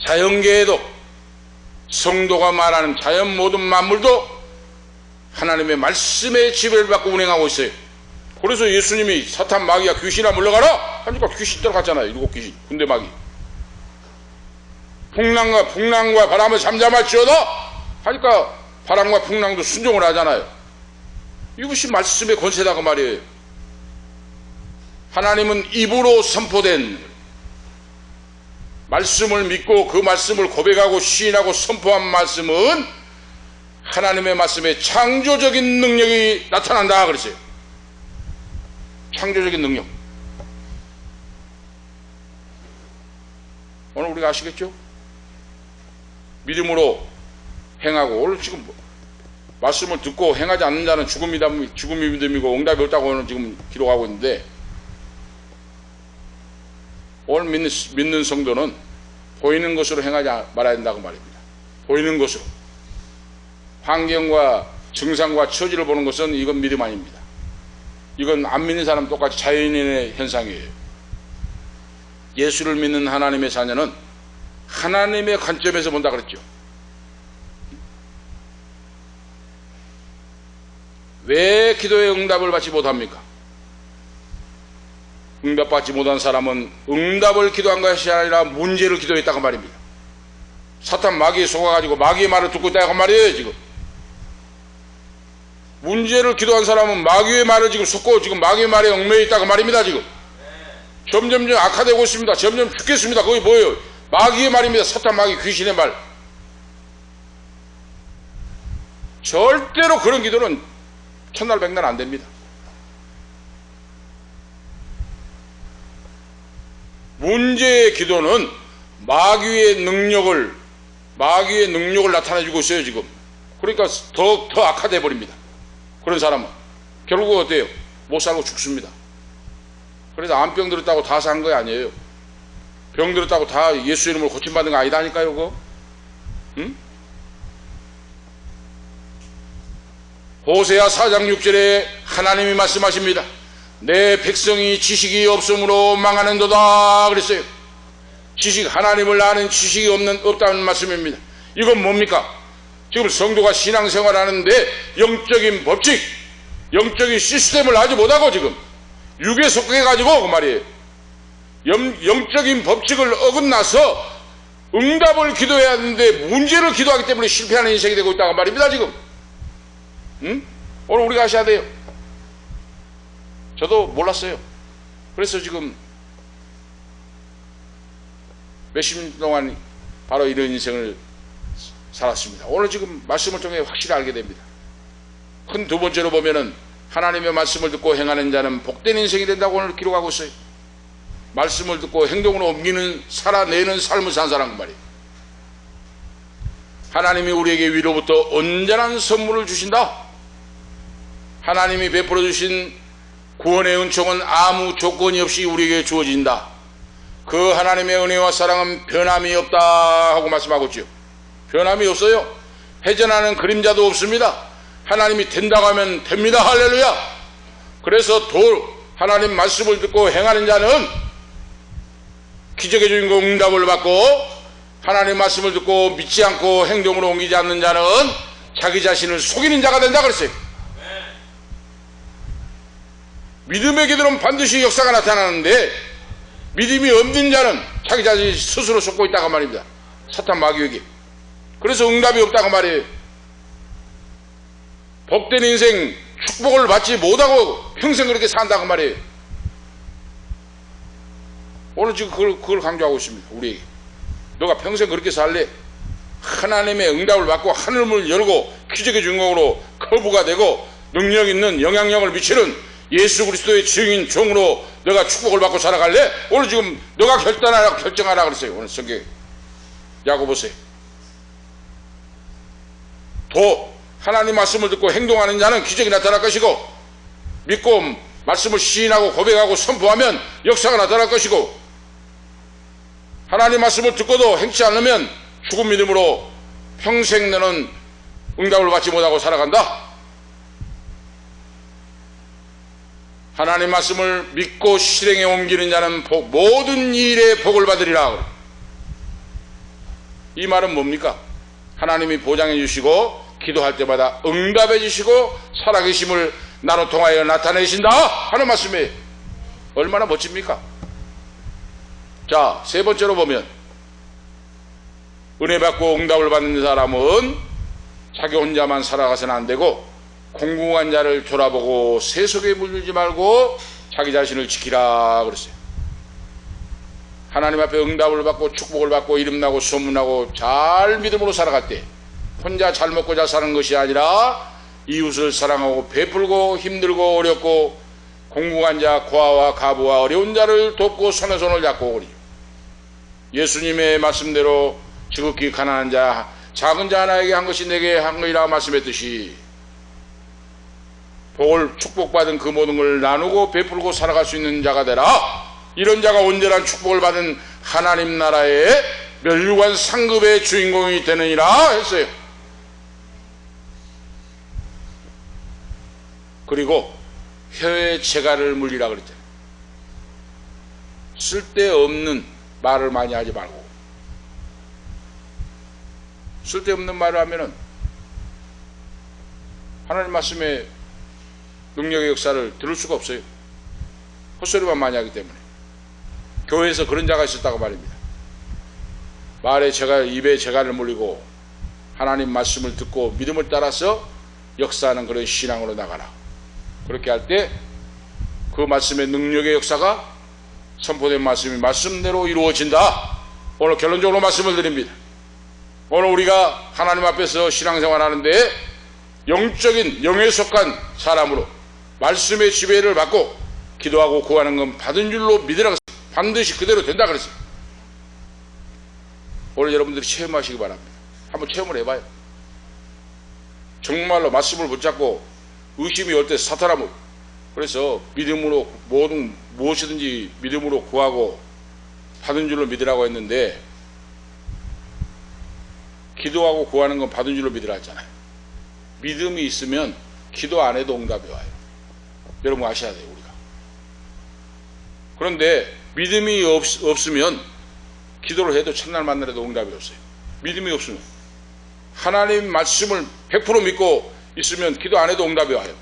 자연계에도 성도가 말하는 자연 모든 만물도 하나님의 말씀에 지배를 받고 운행하고 있어요. 그래서 예수님이 사탄 마귀야 귀신아 물러가라 하니까 귀신 들어갔잖아요. 7 귀신 군대 마귀. 풍랑과 바람을 잠잠할지어다 하니까 바람과 풍랑도 순종을 하잖아요. 이것이 말씀의 권세다 그 말이에요. 하나님은 입으로 선포된 말씀을 믿고 그 말씀을 고백하고 시인하고 선포한 말씀은 하나님의 말씀에 창조적인 능력이 나타난다 그랬어요. 창조적인 능력. 오늘 우리가 아시겠죠? 믿음으로 행하고, 오늘 지금 말씀을 듣고 행하지 않는 자는 죽음이 믿음이고 응답이 없다고 오늘 지금 기록하고 있는데, 오늘 믿는 성도는 보이는 것으로 행하지 말아야 된다고 말입니다. 보이는 것으로. 환경과 증상과 처지를 보는 것은 이건 믿음 아닙니다. 이건 안 믿는 사람 똑같이 자연인의 현상이에요. 예수를 믿는 하나님의 자녀는 하나님의 관점에서 본다 그랬죠. 왜 기도의 응답을 받지 못합니까? 응답받지 못한 사람은 응답을 기도한 것이 아니라 문제를 기도했다고 말입니다. 사탄 마귀에 속아가지고 마귀의 말을 듣고 있다고 말이에요. 지금 문제를 기도한 사람은 마귀의 말을 지금 속고 지금 마귀의 말에 얽매여 있다고 말입니다. 지금 점점 악화되고 있습니다. 점점 죽겠습니다. 그게 뭐예요? 마귀의 말입니다. 사탄 마귀 귀신의 말. 절대로 그런 기도는 천날 백날 안 됩니다. 문제의 기도는 마귀의 능력을 나타내주고 있어요. 지금 그러니까 더 악화돼 버립니다. 그런 사람은 결국 어때요? 못 살고 죽습니다. 그래서 암병 들었다고 다 산 거 아니에요. 병 들었다고 다 예수 이름으로 고침받은 거 아니다니까요. 그거 응? 호세아 4장 6절에 하나님이 말씀하십니다. 내 백성이 지식이 없으므로 망하는도다 그랬어요. 하나님을 아는 지식이 없다는 말씀입니다. 이건 뭡니까? 지금 성도가 신앙생활 하는데 영적인 법칙, 영적인 시스템을 하지 못하고 지금 육에 속해가지고 그 말이에요. 영적인 법칙을 어긋나서 응답을 기도해야 하는데 문제를 기도하기 때문에 실패하는 인생이 되고 있다고 말입니다. 지금 응? 오늘 우리가 아셔야 돼요. 저도 몰랐어요. 그래서 지금 몇십 년 동안 바로 이런 인생을 살았습니다. 오늘 지금 말씀을 통해 확실히 알게 됩니다. 큰 두 번째로 보면은 하나님의 말씀을 듣고 행하는 자는 복된 인생이 된다고 오늘 기록하고 있어요. 말씀을 듣고 행동으로 옮기는 살아내는 삶을 산 사람 말이에요. 하나님이 우리에게 위로부터 온전한 선물을 주신다. 하나님이 베풀어 주신 구원의 은총은 아무 조건이 없이 우리에게 주어진다. 그 하나님의 은혜와 사랑은 변함이 없다 하고 말씀하고 있죠. 변함이 없어요. 회전하는 그림자도 없습니다. 하나님이 된다고 하면 됩니다. 할렐루야. 그래서 하나님 말씀을 듣고 행하는 자는 기적의 주인공 응답을 받고, 하나님 말씀을 듣고 믿지 않고 행동으로 옮기지 않는 자는 자기 자신을 속이는 자가 된다 그랬어요. 믿음의 기도는 반드시 역사가 나타나는데 믿음이 없는 자는 자기 자신이 스스로 속고 있다고 말입니다. 사탄 마귀에게. 그래서 응답이 없다고 말이에요. 복된 인생, 축복을 받지 못하고 평생 그렇게 산다고 말이에요. 오늘 지금 그걸 강조하고 있습니다. 우리에게. 너가 평생 그렇게 살래? 하나님의 응답을 받고 하늘문을 열고 기적의 주인공으로 거부가 되고 능력 있는 영향력을 미치는 예수 그리스도의 증인 종으로 너가 축복을 받고 살아갈래? 오늘 지금 너가 결정하라 그랬어요. 오늘 성경에 야고보서에. 하나님 말씀을 듣고 행동하는 자는 기적이 나타날 것이고, 믿고 말씀을 시인하고 고백하고 선포하면 역사가 나타날 것이고, 하나님 말씀을 듣고도 행치 않으면 죽은 믿음으로 평생 너는 응답을 받지 못하고 살아간다. 하나님 말씀을 믿고 실행에 옮기는 자는 모든 일에 복을 받으리라. 이 말은 뭡니까? 하나님이 보장해 주시고 기도할 때마다 응답해 주시고 살아계심을 나로 통하여 나타내신다 하는 말씀이에요. 얼마나 멋집니까? 자, 세 번째로 보면 은혜 받고 응답을 받는 사람은 자기 혼자만 살아가서는 안 되고 공공한 자를 돌아보고 세속에 물들지 말고 자기 자신을 지키라 그랬어요. 하나님 앞에 응답을 받고 축복을 받고 이름나고 소문나고 잘 믿음으로 살아갈 때 혼자 잘 먹고 잘 사는 것이 아니라 이웃을 사랑하고 베풀고 힘들고 어렵고 공공한 자, 고아와 가부와 어려운 자를 돕고 손에 손을 잡고 오리. 예수님의 말씀대로 지극히 가난한 자, 작은 자 하나에게 한 것이 내게 한 것이라 말씀했듯이 복을 축복받은 그 모든 걸 나누고 베풀고 살아갈 수 있는 자가 되라. 이런 자가 온전한 축복을 받은 하나님 나라의 멸류관 상급의 주인공이 되느니라 했어요. 그리고 혀의 재갈을 물리라 그랬잖아요. 쓸데없는 말을 많이 하지 말고, 쓸데없는 말을 하면은 하나님 말씀의 능력의 역사를 들을 수가 없어요. 헛소리만 많이 하기 때문에. 교회에서 그런 자가 있었다고 말입니다. 말에 재갈, 입에 재갈을 물리고 하나님 말씀을 듣고 믿음을 따라서 역사하는 그런 신앙으로 나가라. 그렇게 할 때 그 말씀의 능력의 역사가 선포된 말씀이 말씀대로 이루어진다. 오늘 결론적으로 말씀을 드립니다. 오늘 우리가 하나님 앞에서 신앙생활 하는데 영적인 영에 속한 사람으로 말씀의 지배를 받고 기도하고 구하는 건 받은 줄로 믿으라고 반드시 그대로 된다 그랬어요. 오늘 여러분들이 체험하시기 바랍니다. 한번 체험을 해봐요. 정말로 말씀을 붙잡고 의심이 올 때 사탄하면 그래서 믿음으로 모든 무엇이든지 믿음으로 구하고 받은 줄로 믿으라고 했는데 기도하고 구하는 건 받은 줄로 믿으라 했잖아요. 믿음이 있으면 기도 안 해도 응답이 와요. 여러분 아셔야 돼요. 우리가. 그런데 믿음이 없으면 기도를 해도 첫날 만나라도 응답이 없어요. 믿음이 없으면 하나님 말씀을 100% 믿고 있으면 기도 안 해도 응답이 와요.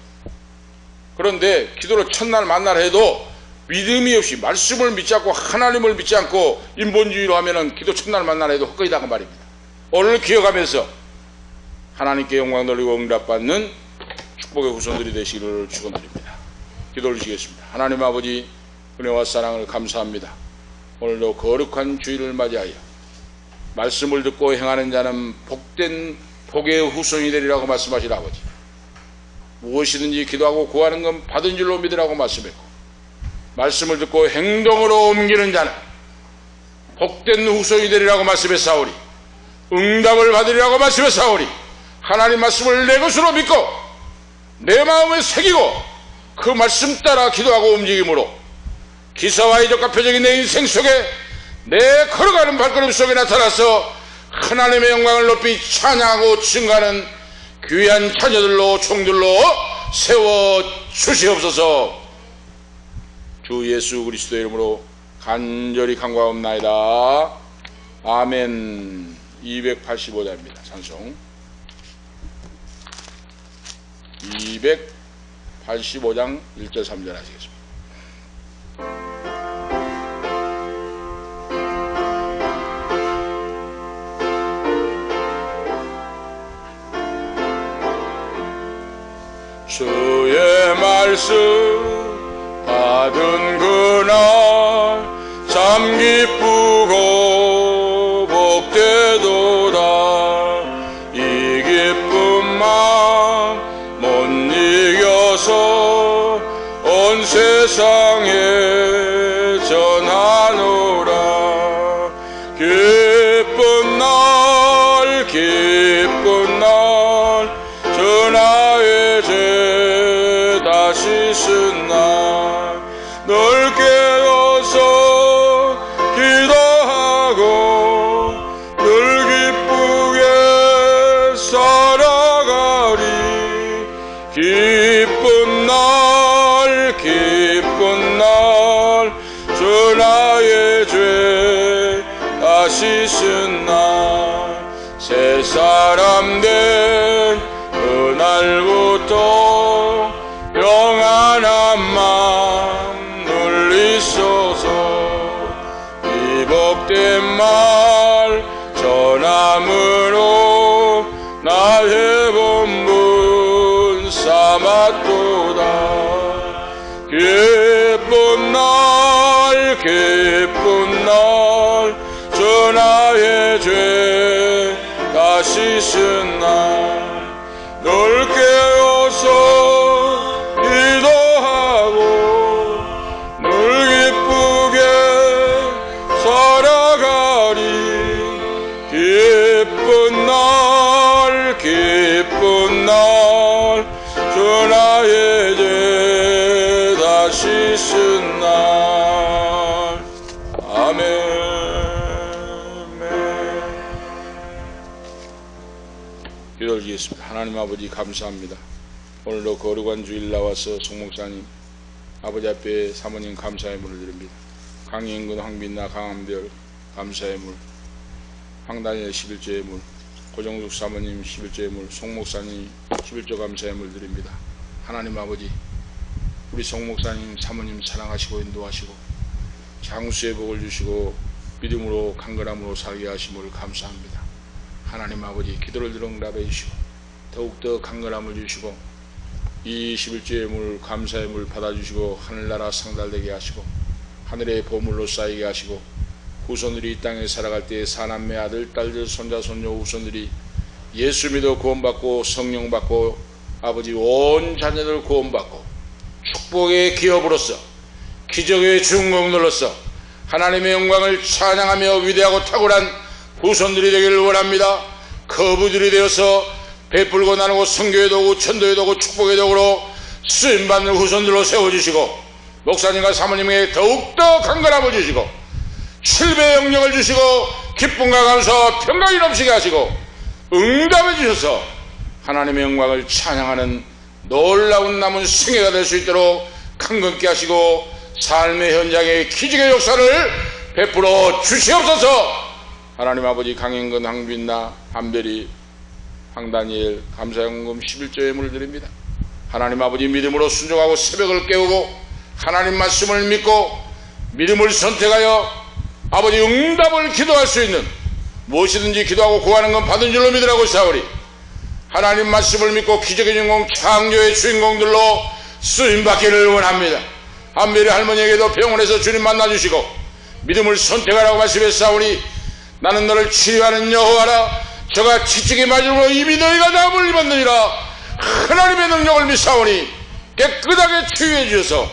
그런데 기도를 첫날 만날 해도 믿음이 없이 말씀을 믿지 않고 하나님을 믿지 않고 인본주의로 하면은 기도 첫날 만날 해도 헛거이다 그 말입니다. 오늘 기억하면서 하나님께 영광 돌리고 응답받는 축복의 후손들이 되시기를 축원드립니다. 기도를 드리겠습니다. 하나님 아버지 은혜와 사랑을 감사합니다. 오늘도 거룩한 주일을 맞이하여 말씀을 듣고 행하는 자는 복된 복의 후손이 되리라고 말씀하신 아버지, 무엇이든지 기도하고 구하는 건 받은 줄로 믿으라고 말씀했고 말씀을 듣고 행동으로 옮기는 자는 복된 후손이 되리라고 말씀했사오리, 응답을 받으리라고 말씀했사오리, 하나님 말씀을 내 것으로 믿고 내 마음에 새기고 그 말씀 따라 기도하고 움직임으로 기사와 이적과 표적이 내 인생 속에 내 걸어가는 발걸음 속에 나타나서 하나님의 영광을 높이 찬양하고 증가하는 귀한 자녀들로 종들로 세워 주시옵소서. 주 예수 그리스도의 이름으로 간절히 간구하옵나이다. 아멘. 285자입니다. 찬송 285장 1절 3절 하시겠습니다. 주의 말씀 받은 그날 참 기쁘고 복되도다. 이 기쁜 마음 못 이겨서 온 세상에 전하노라. 기쁜 날 기쁜 날 전하의 죄 다시 쓴 날 널 깨어서 기도하고 늘 기쁘게 살아가리. 기쁜 날 전하의 죄 다시 쓴 날 새 사람 된 그날부터 영원한 맘 눌리소서. 이 복된 말 전하 기쁜 날 저 나의 죄 다 씻은 날 널 깨워서 기도하고 늘 기쁘게 살아가리 기쁜 날 저 나의 죄 다 씻은 날 아멘. 기도드리겠습니다. 하나님 아버지 감사합니다. 오늘도 거룩한 주일 나와서 송목사님 아버지 앞에 사모님 감사의 물을 드립니다. 강인근 황빈나 강한별 감사의 물, 황단일 11조의 물, 고정숙 사모님 11조의 물, 송목사님 11조 감사의 물 드립니다. 하나님 아버지 우리 송목사님 사모님 사랑하시고 인도하시고 장수의 복을 주시고 믿음으로 강건함으로 살게 하심을 감사합니다. 하나님 아버지 기도를 들어 응답해 주시고 더욱더 강건함을 주시고 이 11조의 물 감사의 물 받아주시고 하늘나라 상달되게 하시고 하늘의 보물로 쌓이게 하시고 후손들이 이 땅에 살아갈 때에 사남매 아들 딸들 손자 손녀 후손들이 예수 믿어 구원받고 성령 받고 아버지 온 자녀들 구원받고 축복의 기업으로서 기적의 중공들로서 하나님의 영광을 찬양하며 위대하고 탁월한 후손들이 되기를 원합니다. 거부들이 되어서 베풀고 나누고 선교의 도구 천도의 도구 축복의 도구로 쓰임받는 후손들로 세워주시고 목사님과 사모님에게 더욱더 강건함을 주시고 7배의 영역을 주시고 기쁨과 감사와 평강이 넘치게 하시고 응답해 주셔서 하나님의 영광을 찬양하는 놀라운 남은 생애가 될 수 있도록 강건케 하시고 삶의 현장에 기적의 역사를 베풀어 주시옵소서. 하나님 아버지 강인근 황빈나 한별이 황다니엘 감사연금 11조의 물을 드립니다. 하나님 아버지 믿음으로 순종하고 새벽을 깨우고 하나님 말씀을 믿고 믿음을 선택하여 아버지 응답을 기도할 수 있는 무엇이든지 기도하고 구하는 건 받은 줄로 믿으라고 사오리. 하나님 말씀을 믿고 기적의 주인공 창조의 주인공들로 쓰임받기를 원합니다. 한별이 할머니에게도 병원에서 주님 만나주시고 믿음을 선택하라고 말씀했사오니 나는 너를 치료하는 여호와라 저가 지치게 맞으므로 이미 너희가 나음을 입었느니라. 하나님의 능력을 믿사오니 깨끗하게 치유해 주셔서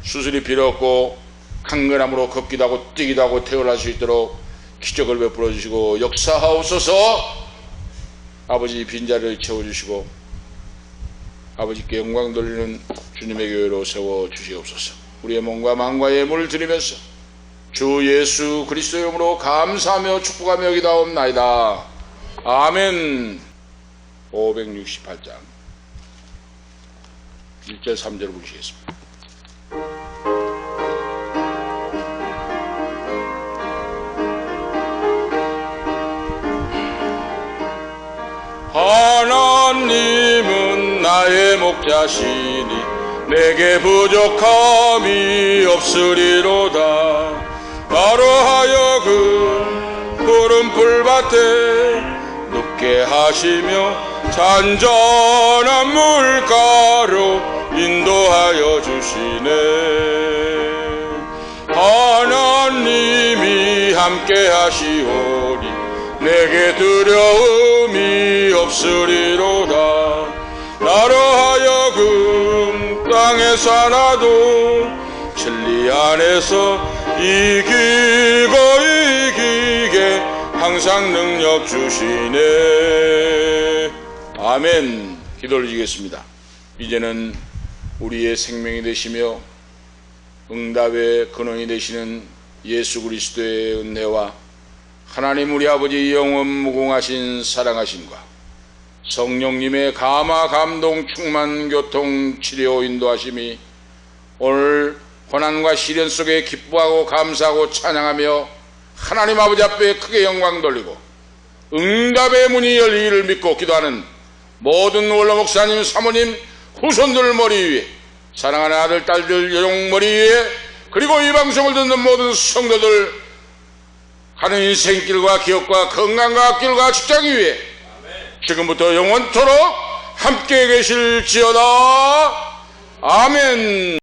수술이 필요 없고 강건함으로 걷기도 하고 뛰기도 하고 태어날 수 있도록 기적을 베풀어 주시고 역사하옵소서. 아버지 빈자리를 채워주시고 아버지께 영광 돌리는 주님의 교회로 세워주시옵소서. 우리의 몸과 마음과 예물을 드리면서 주 예수 그리스도의 이름으로 감사하며 축복하며 기도하옵나이다. 아멘. 568장 1절 3절 보시겠습니다. 하나님은 나의 목자시니 내게 부족함이 없으리로다. 나로 하여금 푸른 풀밭에 눕게 하시며 잔잔한 물가로 인도하여 주시네. 하나님이 함께 하시오니 내게 두려움이 없으리로다. 나로 하여금 땅에 살아도 진리 안에서 이기고 이기게 항상 능력 주시네. 아멘. 기도를 드리겠습니다. 이제는 우리의 생명이 되시며 응답의 근원이 되시는 예수 그리스도의 은혜와 하나님 우리 아버지 영원 무궁하신 사랑하심과 성령님의 감화 감동 충만 교통 치료 인도하심이 오늘 고난과 시련 속에 기뻐하고 감사하고 찬양하며 하나님 아버지 앞에 크게 영광 돌리고 응답의 문이 열리기를 믿고 기도하는 모든 원로 목사님 사모님 후손들 머리 위에 사랑하는 아들 딸들 여종 머리 위에 그리고 이 방송을 듣는 모든 성도들 가는 인생길과 기업과 건강과 학길과 직장 위에 지금부터 영원토록 함께 계실지어다. 아멘.